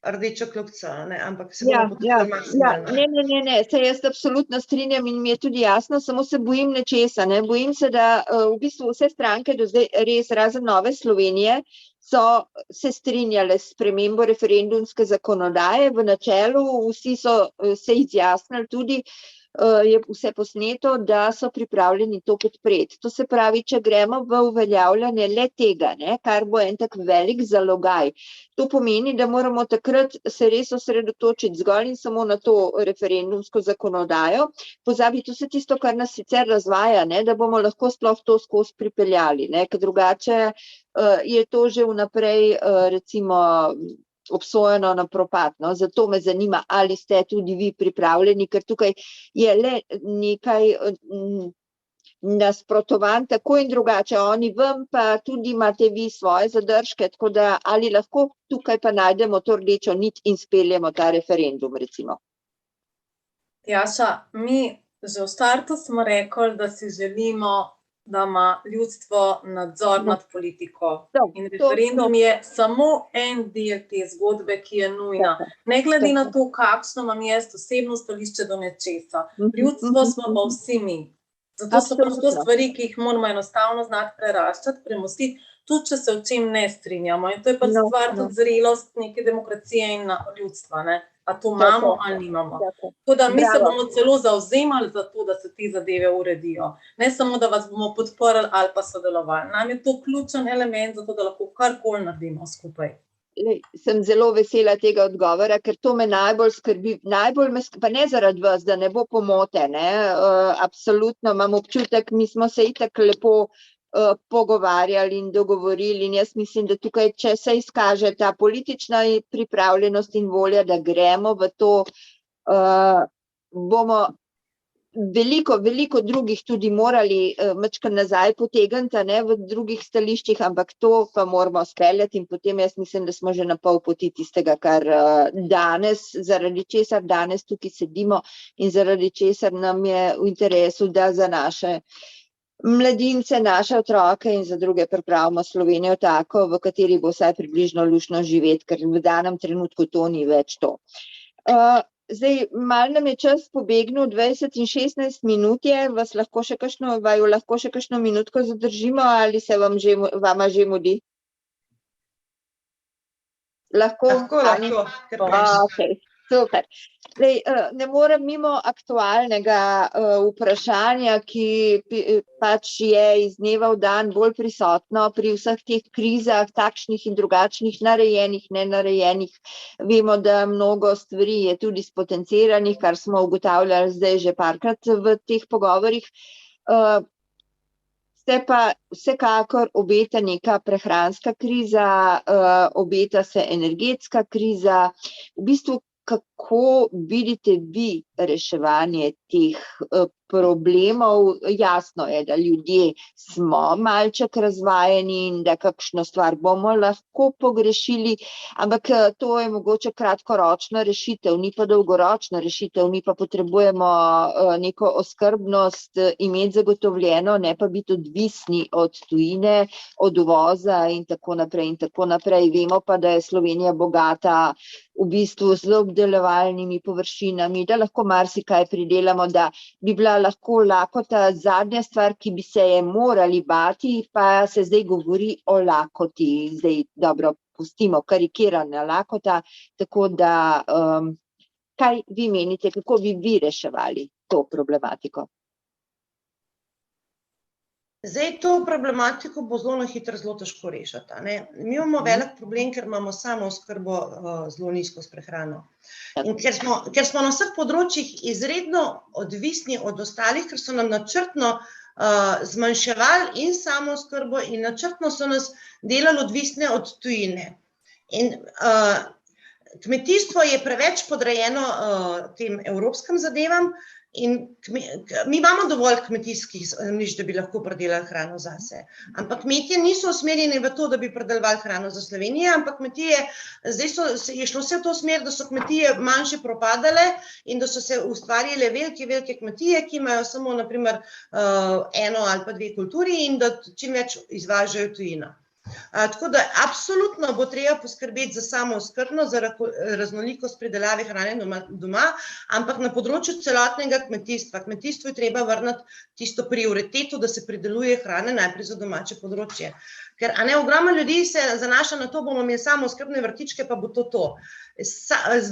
rdečo kljubico, ampak se bomo potrudili maksimalno. Ne, se jaz absolutno strinjam in mi je tudi jasno, samo se bojim nečesa. Bojim se, da v bistvu vse stranke do zdaj res razen Nove Slovenije so se strinjale s spremembo referendumske zakonodaje. V načelu vsi so se izjasnili tudi, je vse posneto, da so pripravljeni to podpreti. To se pravi, če gremo v uveljavljanje le tega, kar bo en tak velik zalogaj. To pomeni, da moramo takrat se res osredotočiti zgolj in samo na to referendumsko zakonodajo. Pozabiti vse tisto, kar nas sicer razvaja, da bomo lahko sploh to skozi pripeljali, ker drugače je to že vnaprej recimo obsojeno na propad. Zato me zanima, ali ste tudi vi pripravljeni, ker tukaj je le nekaj nasprotovan tako in drugače. Oni vam pa tudi imate vi svoje zadržke, tako da ali lahko tukaj pa najdemo to rdečo nit in speljemo ta referendum, recimo. Jaša, mi že v startu smo rekli, da si želimo, da ima ljudstvo nadzor nad politiko. In referendum je samo en del te zgodbe, ki je nujna. Ne glede na to, kakšno imam jaz osebno stališče do nečesa. Ljudstvo smo pa vsi mi. Zato so pač to stvari, ki jih moramo enostavno znati preraščati, premostiti, tudi če se o čem ne strinjamo. In to je pač stvar tudi zrelost neke demokracije in ljudstva, ne? A to imamo ali nimamo. Tako da mi se bomo celo zavzemali za to, da se te zadeve uredijo. Ne samo, da vas bomo podprli ali pa sodelovali. Nam je to ključen element za to, da lahko karkoli naredimo skupaj. Sem zelo vesela tega odgovora, ker to me najbolj skrbi, pa ne zaradi vas, da ne bo pomote, ne, absolutno imam občutek, mi smo se itak lepo pogovarjali in dogovorili in jaz mislim, da tukaj, če se izkaže ta politična pripravljenost in volja, da gremo v to, bomo veliko drugih tudi morali malo nazaj potegniti, ne, v drugih stališčih, ampak to pa moramo speljati in potem jaz mislim, da smo že na pol poti tistega, kar danes, zaradi česar danes tukaj sedimo in zaradi česar nam je v interesu, da za naše mladince, naše otroke in za druge pripravimo Slovenijo tako, v kateri bo vsaj približno luštno živeti, ker v danem trenutku to ni več to. Zdaj, malo nam je čas pobegnil, 20 in 16 minut je, vaju lahko še kakšno minutko zadržimo ali se vama že mudi? Lahko. Okay, super. Zdaj, ne morem mimo aktualnega vprašanja, ki pač je iz dneva v dan bolj prisotno pri vseh teh krizah, takšnih in drugačnih, narejenih, nenarejenih. Vemo, da mnogo stvari je tudi spotenciranih, kar smo ugotavljali zdaj že parkrat v teh pogovorih. Se pa vsekakor obeta neka prehranska kriza, obeta se energetska kriza. V bistvu, kako vidite vi reševanje teh problemov? Jasno je, da ljudje smo malček razvajeni in da kakšno stvar bomo lahko pogrešili, ampak to je mogoče kratkoročna rešitev, ni pa dolgoročna rešitev, mi pa potrebujemo neko oskrbnost imeti zagotovljeno, ne pa biti odvisni od tujine, od uvoza in tako naprej in tako naprej. Vemo pa, da je Slovenija bogata v bistvu z obdelovalnimi površinami, da lahko marsikaj pridelamo, da bi bila lahko lakota zadnja stvar, ki bi se je morali bati, pa se zdaj govori o lakoti. Zdaj, dobro, pustimo karikirana lakota, tako da kaj vi menite, kako bi vi reševali to problematiko? Zdaj, to problematiko bo zelo na hitro zelo težko rešiti, ne. Mi imamo velik problem, ker imamo samooskrbo zelo nizko s prehrano. In ker smo na vseh področjih izredno odvisni od ostalih, ker so nam načrtno zmanjševali in samooskrbo in načrtno so nas delali odvisne od tujine. In kmetijstvo je preveč podrejeno tem evropskim zadevam. In mi imamo dovolj kmetijskih zemljišč, da bi lahko pridelali hrano zase. Ampak kmetje niso usmerjeni v to, da bi pridelovali hrano za Slovenijo, ampak kmetije, zdaj je šlo vse v to smer, da so kmetije manjše propadale in da so se ustvarile velike kmetije, ki imajo samo, na primer, eno ali pa dve kulturi in da čim več izvažajo tujino. Tako da absolutno bo treba poskrbeti za samooskrbno, za raznolikost pridelave hrane doma, ampak na področju celotnega kmetijstva. Kmetijstvu je treba vrniti tisto prioriteto, da se prideluje hrane najprej za domače področje. Ker ogromno ljudi se zanaša na to, bomo imeli samooskrbne vrtičke, pa bo to.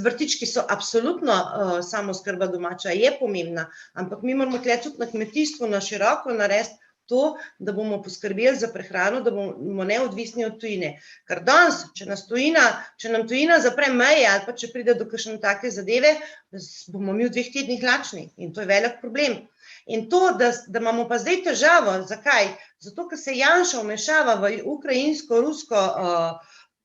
Vrtički so absolutno samooskrba domača, je pomembna, ampak mi moramo tukaj tudi na kmetijstvu na široko narediti to, da bomo poskrbeli za prehrano, da bomo neodvisni od tujine. Ker danes, če nam tujina zapre meje ali pa če pride do kakšne take zadeve, bomo mi v 2 tednih lačni in to je velik problem. In to, da imamo pa zdaj težavo, zakaj? Zato, ker se Janša vmešava v ukrajinsko-rusko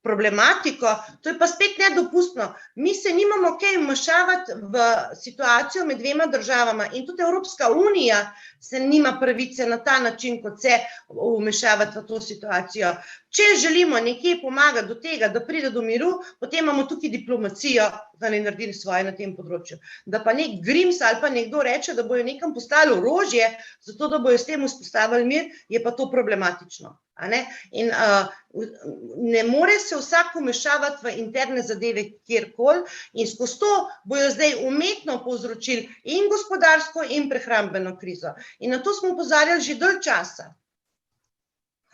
problematiko, to je pa spet nedopustno. jasno, mi se nimamo kaj vmešavati v situacijo med dvema državama in tudi Evropska unija se nima pravice na ta način, kot se vmešavati v to situacijo. Če želimo nekje pomagati do tega, da pride do miru, potem imamo tukaj diplomacijo, da ne naredili svoje na tem področju. Da pa nek Grims ali pa nekdo reče, da bojo nekam poslali orožje, zato da bojo s tem vzpostavili mir, je pa to problematično. In ne more se vsak vmešavati v interne zadeve kjerkoli in skozi to bojo zdaj umetno povzročili in gospodarsko in prehrambeno krizo. In na to smo opozarjali že dalj časa.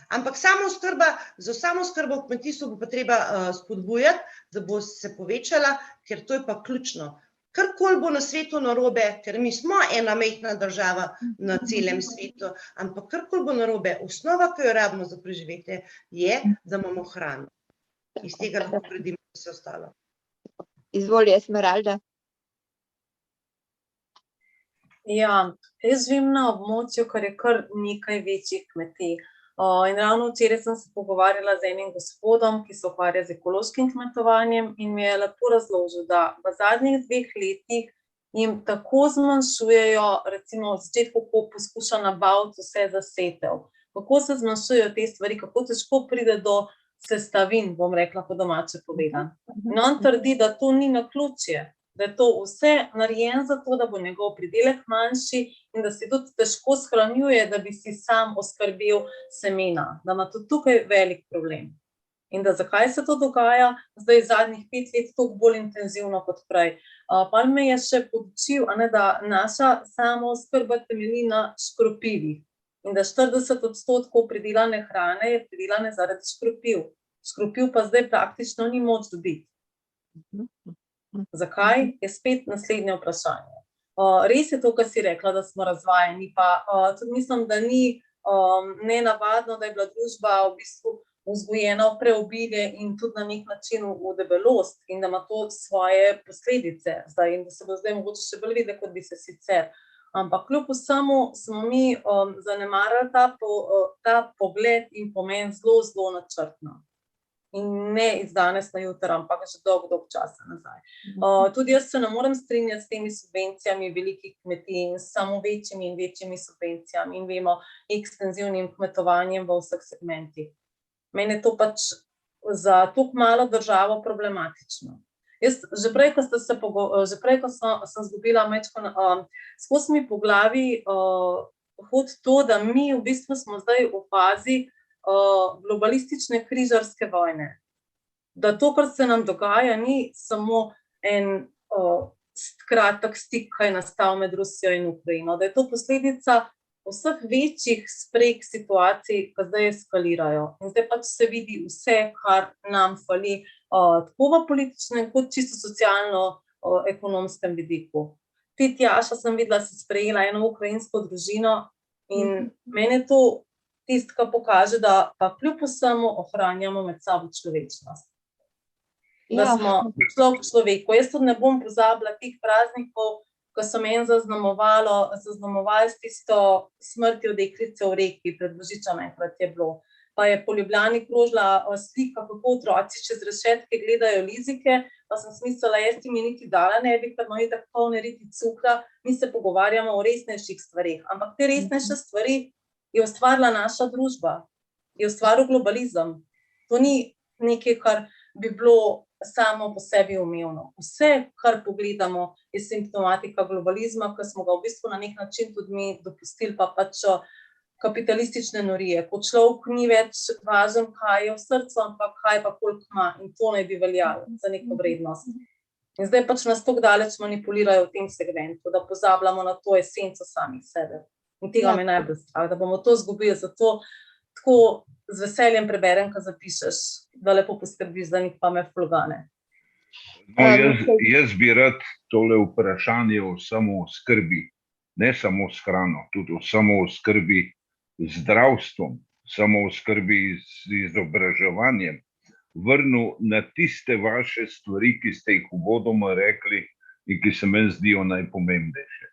Ampak za samooskrbo v kmetijstvu bo pa treba spodbujati, da bo se povečala, ker to je pa ključno. Karkoli bo na svetu narobe, ker mi smo ena majhna država na celem svetu, ampak karkoli bo narobe, osnova, ki jo rabimo za preživetje, je, da imamo hrano. Iz tega lahko gradimo vse ostalo. Izvoli, Esmeralda. Ja, jaz živim na območju, kar je kar nekaj večjih kmetij. In ravno včeraj sem se pogovarjala z enim gospodom, ki se ukvarja z ekološkim kmetovanjem in mi je lepo razložil, da v zadnjih 2 letih jim tako zmanjšujejo, recimo v začetku, ko poskuša nabaviti vse za setev. Kako se zmanjšujejo te stvari, kako težko pride do sestavin, bom rekla po domače povedano. In on trdi, da to ni naključje, da je to vse narejeno zato, da bo njegov pridelek manjši in da se tudi težko shranjuje, da bi si sam oskrbel semena, da ima tudi tukaj velik problem. In da zakaj se to dogaja, zdaj zadnjih 5 let toliko bolj intenzivno kot prej. Pa me je še podučil, da naša samooskrba temelji na škropivih in da 40% pridelane hrane je pridelane zaradi škropiv. Škropiv pa zdaj praktično ni moč dobiti. Zakaj? Je spet naslednje vprašanje. Res je to, kar si rekla, da smo razvajeni, pa tudi mislim, da ni nenavadno, da je bila družba v bistvu vzgojena v preobilje in tudi na nek način v debelost in da ima to svoje posledice zdaj in da se bo zdaj mogoče še bolj videti, kot bi se sicer. Ampak kljub vsemu smo mi zanemarili ta pogled in pomen zelo, zelo načrtno. In ne iz danes na jutri, ampak že dolgo časa nazaj. Tudi jaz se ne morem strinjati s temi subvencijami velikih kmetij in samo večjimi in večjimi subvencijami in vemo, ekstenzivnim kmetovanjem v vseh segmentih. Meni je to pač za toliko malo državo problematično. Jaz, že prej, ko sem zgubila skozi mi po glavi hod to, da mi v bistvu smo zdaj v fazi globalistične križarske vojne. Da to, kar se nam dogaja, ni samo en kratek stik, kaj je nastal med Rusijo in Ukrajino, da je to posledica vseh večjih spreg situacij, ki zdaj eskalirajo. In zdaj pač se vidi vse, kar nam fali, tako v političnem, kot čisto socialno-ekonomskem vidiku. Tjaša sem videla, si sprejela eno ukrajinsko družino in meni je to tisto, ki pokaže, da pa kljub vsemu ohranjamo med sabo človečnost. Da smo človek človeku. Jaz tudi ne bom pozabila teh praznikov, ko so meni zaznamovali s tisto smrtjo deklice v reki, pred Božičem enkrat je bilo. Pa je po Ljubljani krožila slika, kako otroci čez rešetke gledajo lizike, pa sem smislila, jaz ti mi niti dala ne bi, ker imam tako polne riti cukra, mi se pogovarjamo o resnejših stvareh. Ampak te resnejše stvari je ustvarila naša družba, je ustvaril globalizem. To ni nekaj, kar bi bilo samo po sebi umevno. Vse, kar pogledamo, je simptomatika globalizma, ki smo ga v bistvu na nek način tudi mi dopustili, pa pač kapitalistične norije. Ko človek ni več važen, kaj je v srcu, ampak kaj pa koliko ima in to naj bi veljalo za neko vrednost. In zdaj pač nas toliko daleč manipulirajo v tem segmentu, da pozabljamo na to esenco samih sebe. In tega me najbolj strah, da bomo to izgubili, zato tako z veseljem preberem, ko zapišeš, da lepo poskrbiš za njih pa me flogane. Jaz bi rad tole vprašanje o samooskrbi, ne samo s hrano, tudi o samooskrbi z zdravstvom, samooskrbi z izobraževanjem, vrnil na tiste vaše stvari, ki ste jih uvodoma rekli in ki se meni zdijo najpomembnejše.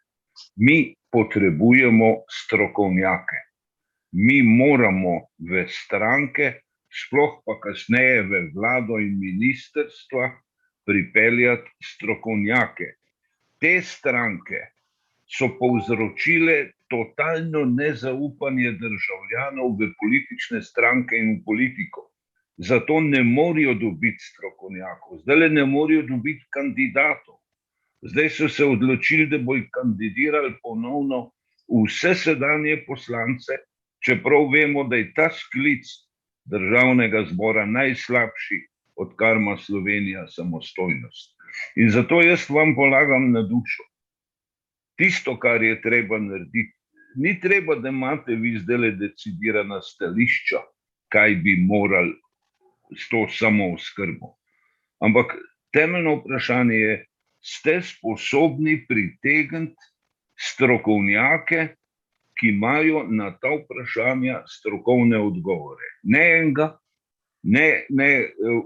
Mi potrebujemo strokovnjake. Mi moramo v stranke, sploh pa kasneje v vlado in ministrstva, pripeljati strokovnjake. Te stranke so povzročile totalno nezaupanje državljanov v politične stranke in v politiko. Zato ne morejo dobiti strokovnjakov, zdaj ne morejo dobiti kandidatov. Zdaj so se odločili, da bojo kandidirali ponovno vse sedanje poslance, čeprav vemo, da je ta sklic državnega zbora najslabši, odkar ima Slovenija samostojnost. In zato jaz vam polagam na dušo. Tisto, kar je treba narediti, ni treba, da imate vi zdaj decidirana stališča, kaj bi morali s to samooskrbo. Ampak temeljno vprašanje je, ste sposobni pritegniti strokovnjake, ki imajo na ta vprašanja strokovne odgovore. Ne enega, ne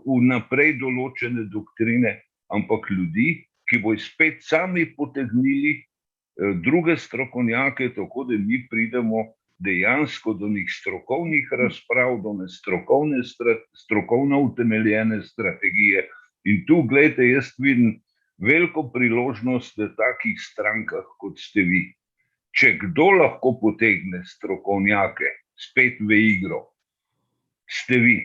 vnaprej določene doktrine, ampak ljudi, ki bojo spet sami potegnili druge strokovnjake, tako da mi pridemo dejansko do njih strokovnih razprav, do strokovno utemeljene strategije. In tu, gledajte, jaz vidim veliko priložnost v takih strankah, kot ste vi. Če kdo lahko potegne strokovnjake spet v igro, ste vi.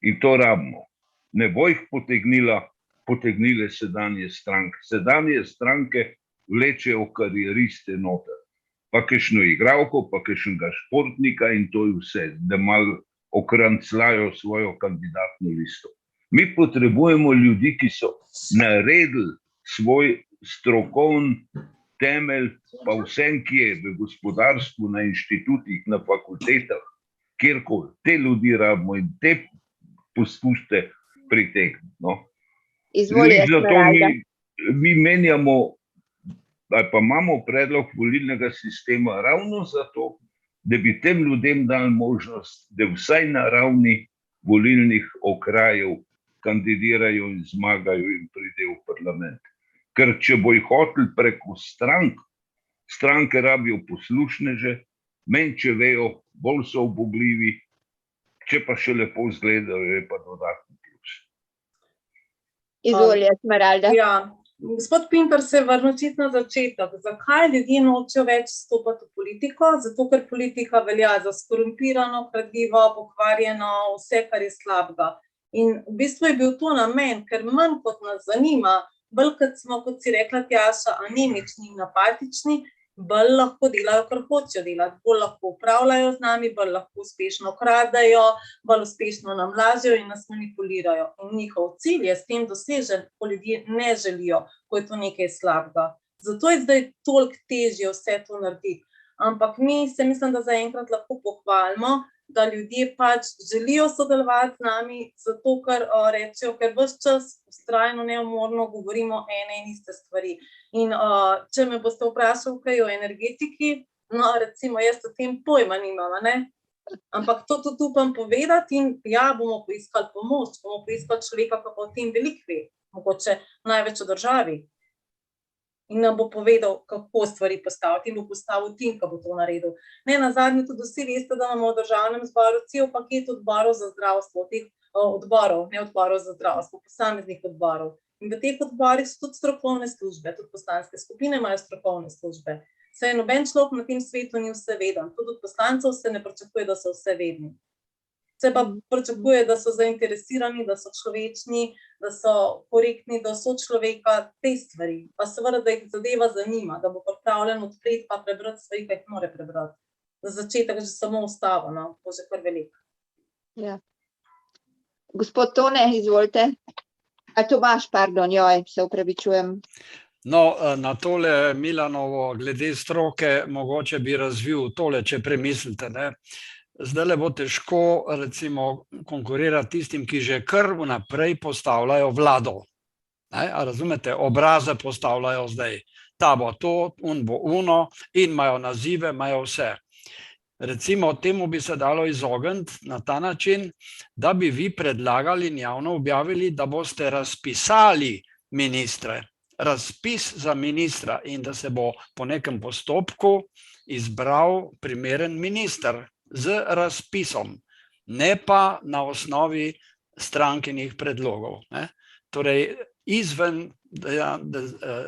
In to rabimo. Ne bo jih potegnile sedanje stranke. Sedanje stranke vlečejo karieriste noter. Pa kakšno igralko, pa kakšnega športnika in to je vse, da malo okranclajo svojo kandidatno listo. Mi potrebujemo ljudi, ki so naredili svoj strokovni temelj, pa vsem, ki je v gospodarstvu, na inštitutih, na fakultetah, kjerkoli. Te ljudi rabimo in te poskuste pritegniti. No. Mi menjamo, ali pa imamo predlog volilnega sistema ravno zato, da bi tem ljudem dali možnost, da vsaj na ravni volilnih okrajev kandidirajo in zmagajo in pridejo v parlament. Ker če bojo hoteli preko stranke rabijo poslušneže, menj če vejo, bolj so ubogljivi, če pa še lepo izgledajo, je pa dodatni plus. Izvolite, Esmeralda. Ja. Gospod Pintar se vrnil na začetek. Zakaj ljudje nočejo več stopati v politiko? Zato, ker politika velja za skorumpirano, kradljivo, pokvarjeno, vse, kar je slabega. In v bistvu je bil to namen, ker manj kot nas zanima, bolj kot smo, kot si rekla Tjaša, anemični in apatični, bolj lahko delajo, kar hočejo delati, bolj lahko upravljajo z nami, bolj lahko uspešno kradajo, bolj uspešno nam lažejo in nas manipulirajo. In njihov cilj je s tem dosežen, ko ljudje ne želijo, ko je to nekaj slabega. Zato je zdaj toliko težje vse to narediti. Ampak mi se mislim, da zaenkrat lahko pohvalimo, da ljudje pač želijo sodelovati z nami, zato ker rečejo, ker ves čas vztrajno neumorno govorimo ene in iste stvari. In če me boste vprašali kaj o energetiki, no recimo jaz o tem pojma nimam, ne? Ampak to tudi upam povedati in ja, bomo poiskali pomoč, bomo poiskali človeka, ki o tem veliko ve, mogoče največ v državi. In nam bo povedal, kako stvari postaviti in bo postavil tim, ki bo to naredil. Ne, nazadnje tudi vsi veste, da imamo v državnem zboru cel paket odborov za zdravstvo, teh odborov, ne odborov za zdravstvo, posameznih odborov. In v teh odborih so tudi strokovne službe, tudi poslanske skupine imajo strokovne službe. Saj noben človek na tem svetu ni vseveden, tudi od poslancev se ne pričakuje, da so vsevedni. Se pa pričakuje, da so zainteresirani, da so človečni, da so korektni, da so človeka te stvari. Pa seveda, da jih zadeva zanima, da bo pripravljen odpreti pa prebrati stvari, ki jih mora prebrati. Za začetek že samo ustavo, no, bo že kar veliko. Ja. Gospod Tone, izvolite. Tomaž, pardon, joj, se opravičujem. No, na tole Milanovo glede stroke mogoče bi razvil tole, če premislite, ne. Zdaj bo težko, recimo, konkurirati tistim, ki že kar vnaprej postavljajo vlado. A razumete, obraze postavljajo zdaj. Ta bo to, on bo uno in imajo nazive, imajo vse. Recimo, temu bi se dalo izogniti na ta način, da bi vi predlagali in javno objavili, da boste razpisali ministre. Razpis za ministra in da se bo po nekem postopku izbral primeren minister. Z razpisom, ne pa na osnovi strankinih predlogov. Ne? Torej, izven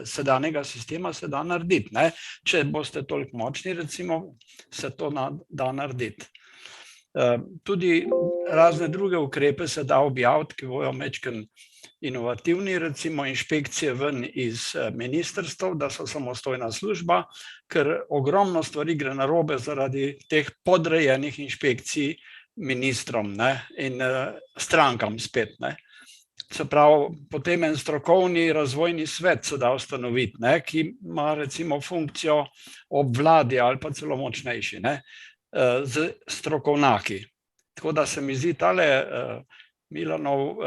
sedanjega sistema se da narediti. Ne? Če boste toliko močni, recimo, se to da narediti. Tudi razne druge ukrepe se da objaviti, ki bojo majčkeno inovativni, recimo inšpekcije ven iz ministrstev, da so samostojna služba, ker ogromno stvari gre narobe zaradi teh podrejenih inšpekcij ministrom, ne, in strankam spet. Ne. Se pravi, potem en strokovni razvojni svet se da ustanoviti, ne, ki ima recimo funkcijo obvladi ali pa celo močnejši, ne, z strokovnjaki. Tako da se mi zdi tale Milanov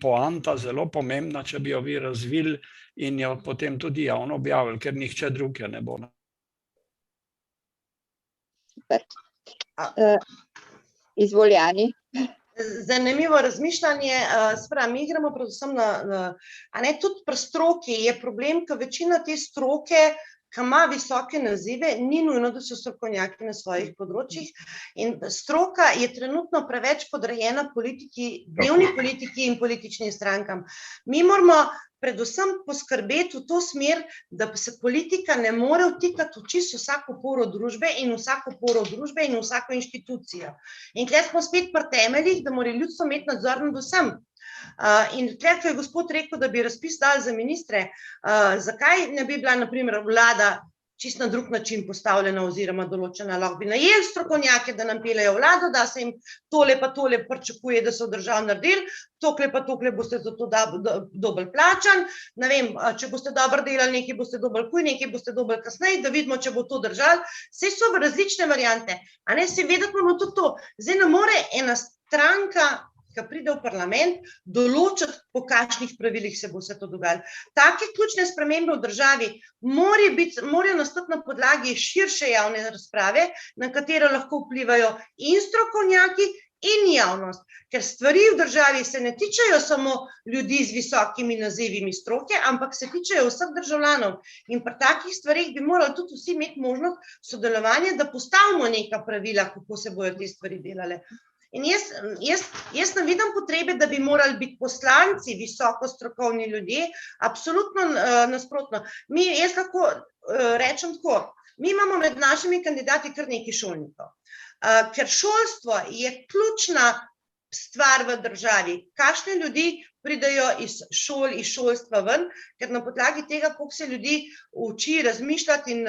poanta zelo pomembna, če bi jo vi razvili in jo potem tudi javno objavili, ker nihče drug jo ne bo. Super. Izvoljani. Zanimivo razmišljanje, sprav, mi igramo predvsem a ne, tudi pri stroki je problem, ker večina te stroke, ki ima visoke nazive, ni nujno, da so strokovnjaki na svojih področjih in stroka je trenutno preveč podrejena politiki, dnevni politiki in političnim strankam. Mi moramo predvsem poskrbeti v to smer, da se politika ne more vtikati v čisto vsako poro družbe in vsako inštitucijo. In tukaj smo spet pri temeljih, da mora ljudstvo imeti nadzor nad vsem. In tukaj, ko je gospod rekel, da bi razpis dali za ministre, zakaj ne bi bila, na primer, vlada čisto na drug način postavljena oziroma določena, lahko bi najeli strokovnjake, da nam peljejo vlado, da se jim tole pa tole pričakuje, da so v državi naredili, tokle pa tokle boste za to dobili plačan, ne vem, če boste dobro delali, nekaj boste dobili kuj, nekaj boste dobili kasneje, da vidimo, če bo to držalo. Saj so različne variante, a ne, se vedeti moramo tudi to. Zdaj ne more ena stranka, ki pride v parlament, določiti, po kakšnih pravilih se bo vse to dogajalo. Take ključne spremembe v državi morajo nastati na podlagi širše javne razprave, na katero lahko vplivajo in strokovnjaki in javnost. Ker stvari v državi se ne tičejo samo ljudi z visokimi nazivimi stroke, ampak se tičejo vseh državljanov. In pri takih stvarih bi morali tudi vsi imeti možnost sodelovanja, da postavimo neka pravila, kako se bojo te stvari delale. In jaz ne vidim potrebe, da bi morali biti poslanci visoko strokovni ljudje, absolutno nasprotno. Jaz lahko rečem tako, mi imamo med našimi kandidati kar nekaj šolnikov, ker šolstvo je ključna stvar v državi. Kakšne ljudi pridejo iz šol, iz šolstva ven, ker na podlagi tega, koliko se ljudi uči razmišljati in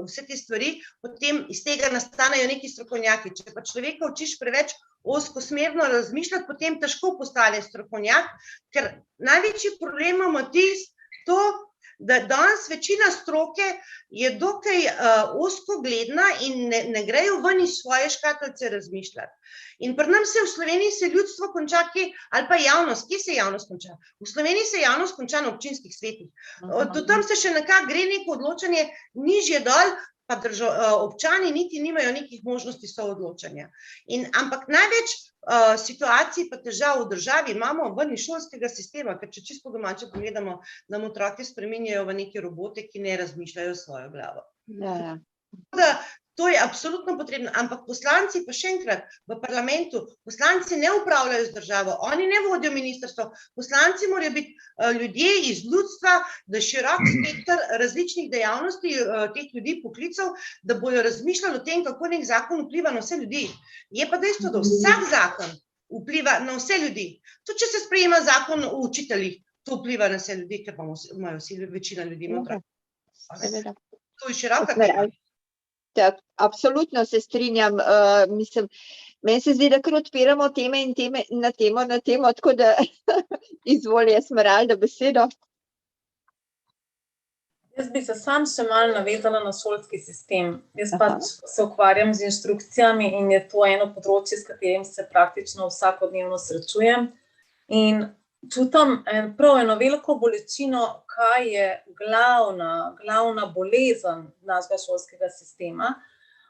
vse te stvari, potem iz tega nastanejo neki strokovnjaki. Če pa človeka učiš preveč ozkosmerno razmišljati, potem težko postane strokovnjak, ker največji problem imamo to, da danes večina stroke je dokaj ozkogledna in ne grejo ven iz svoje škatlice razmišljati. In pri nam se v Sloveniji se ljudstvo konča, ali pa javnost, kje se javnost konča? V Sloveniji se javnost konča na občinskih svetih. Do tam se še nekako gre neko odločanje nižje dol, pa občani niti nimajo nekih možnosti soodločanja. Ampak največ situacij pa težav v državi imamo ven iz šolskega sistema, ker če čisto domače pogledamo, nam otroke spreminjajo v neke robote, ki ne razmišljajo svojo glavo. Ja. To je absolutno potrebno, ampak poslanci pa še enkrat v parlamentu, poslanci ne upravljajo z državo, oni ne vodijo ministrstvo, poslanci morajo biti ljudje iz ljudstva, da širok spekter različnih dejavnosti teh ljudi, poklicev, da bojo razmišljali o tem, kako nek zakon vpliva na vse ljudi. Je pa dejstvo, da vsak zakon vpliva na vse ljudi. Tudi če se sprejema zakon o učiteljih, to vpliva na vse ljudi, ker imajo vsi večina ljudi otrok. To je široka tema. Tak, absolutno se strinjam. Meni se zdi, da kar odpiramo teme in teme na temo, tako da izvoli Esmeralda besedo. Jaz bi se sam še malo navezala na šolski sistem. Jaz pač se ukvarjam z inštrukcijami in je to eno področje, s katerim se praktično vsakodnevno srečujem. In čutim prav eno veliko bolečino, kaj je glavna bolezen našega šolskega sistema.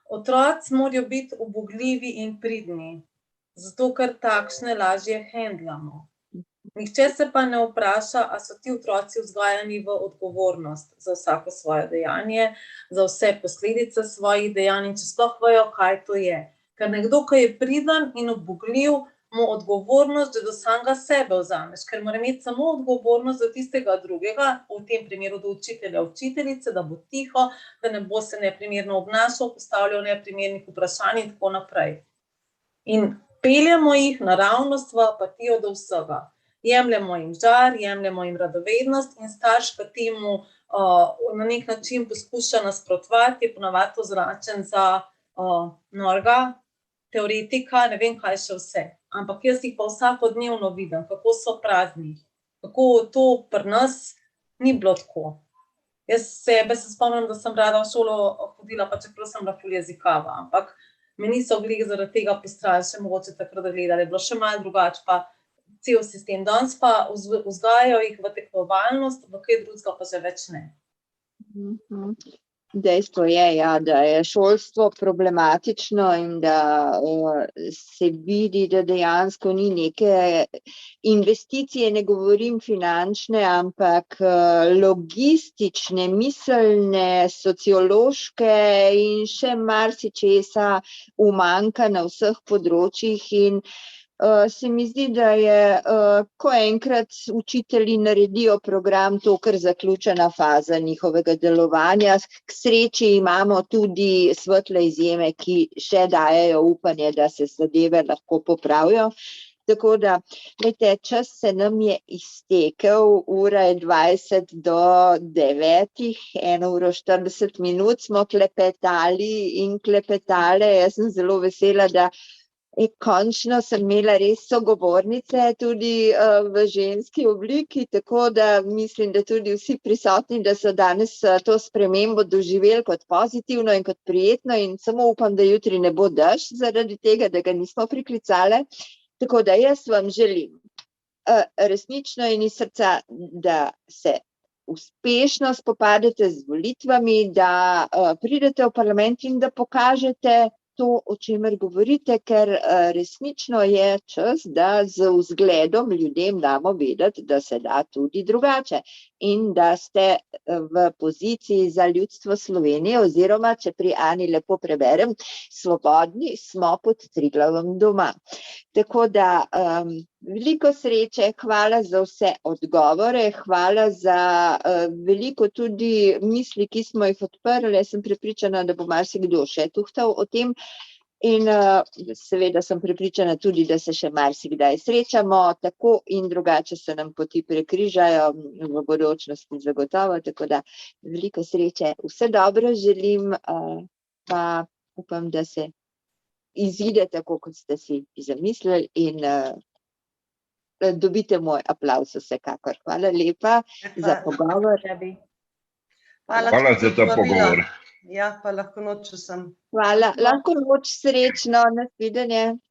Otroci morajo biti ubogljivi in pridni, zato ker takšne lažje hendlamo. Nihče se pa ne vpraša, a so ti otroci vzgajani v odgovornost za vsako svoje dejanje, za vse posledice svojih dejanj in če sploh vejo, kaj to je. Ker nekdo, ki je priden in ubogljiv, mu odgovornost, da do samega sebe vzameš, ker mora imeti samo odgovornost do tistega drugega, v tem primeru do učitelja, učiteljice, da bo tiho, da ne bo se neprimerno obnašal, postavljal neprimernih vprašanj in tako naprej. In peljemo jih naravnost v apatijo do vsega. Jemljemo jim žar, jemljemo jim radovednost in starš k temu na nek način poskuša nasprotovati, je ponavadi ozračen za norga, teoretika, ne vem kaj še vse. Ampak jaz jih pa vsakodnevno vidim, kako so prazni, kako to pri nas ni bilo tako. Jaz sebe se spomnim, da sem rada v šolo hodila, pa čeprav sem bila ful jezikava, ampak me niso glih zaradi tega postrali, še mogoče takrat gledali, je bilo še malo drugače, pa cel sistem. Danes pa vzgajajo jih v tekmovalnost, v kaj drugega pa že več ne. Dejstvo je, ja, da je šolstvo problematično in da se vidi, da dejansko ni neke investicije, ne govorim finančne, ampak logistične, miselne, sociološke in še marsičesa umanjka na vseh področjih in se mi zdi, da je, ko enkrat učitelji naredijo program, to kar zaključena faza njihovega delovanja. K sreči imamo tudi svetle izjeme, ki še dajejo upanje, da se zadeve lahko popravijo. Tako da, glejte, čas se nam je iztekel, ura je 20 do 9, 1:40 smo klepetali in klepetale. Jaz sem zelo vesela, da končno sem imela res sogovornice tudi v ženski obliki, tako da mislim, da tudi vsi prisotni, da so danes to spremembo doživeli kot pozitivno in kot prijetno in samo upam, da jutri ne bo dež zaradi tega, da ga nismo priklicale. Tako da jaz vam želim resnično in iz srca, da se uspešno spopadete z volitvami, da pridete v parlament in da pokažete to, o čemer govorite, ker resnično je čas, da z vzgledom ljudem damo vedeti, da se da tudi drugače in da ste v poziciji za ljudstvo Slovenije oziroma, če pri Ani lepo preberem, svobodni smo pod Triglavom doma. Tako da veliko sreče, hvala za vse odgovore, hvala za veliko tudi misli, ki smo jih odprli. Jaz sem prepričana, da bo marsikdo še tuhtal o tem in seveda sem prepričana tudi, da se še marsikdaj srečamo, tako in drugače se nam poti prekrižajo v bodočnosti zagotovo, tako da veliko sreče, vse dobro želim, pa upam, da se izide tako, kot ste si zamislili in dobite moj aplavz vsekakor. Hvala lepa za pogovor. Hvala za ta pogovor. Ja, pa lahko noč vsem. Hvala, lahko noč, srečno, nasvidenje.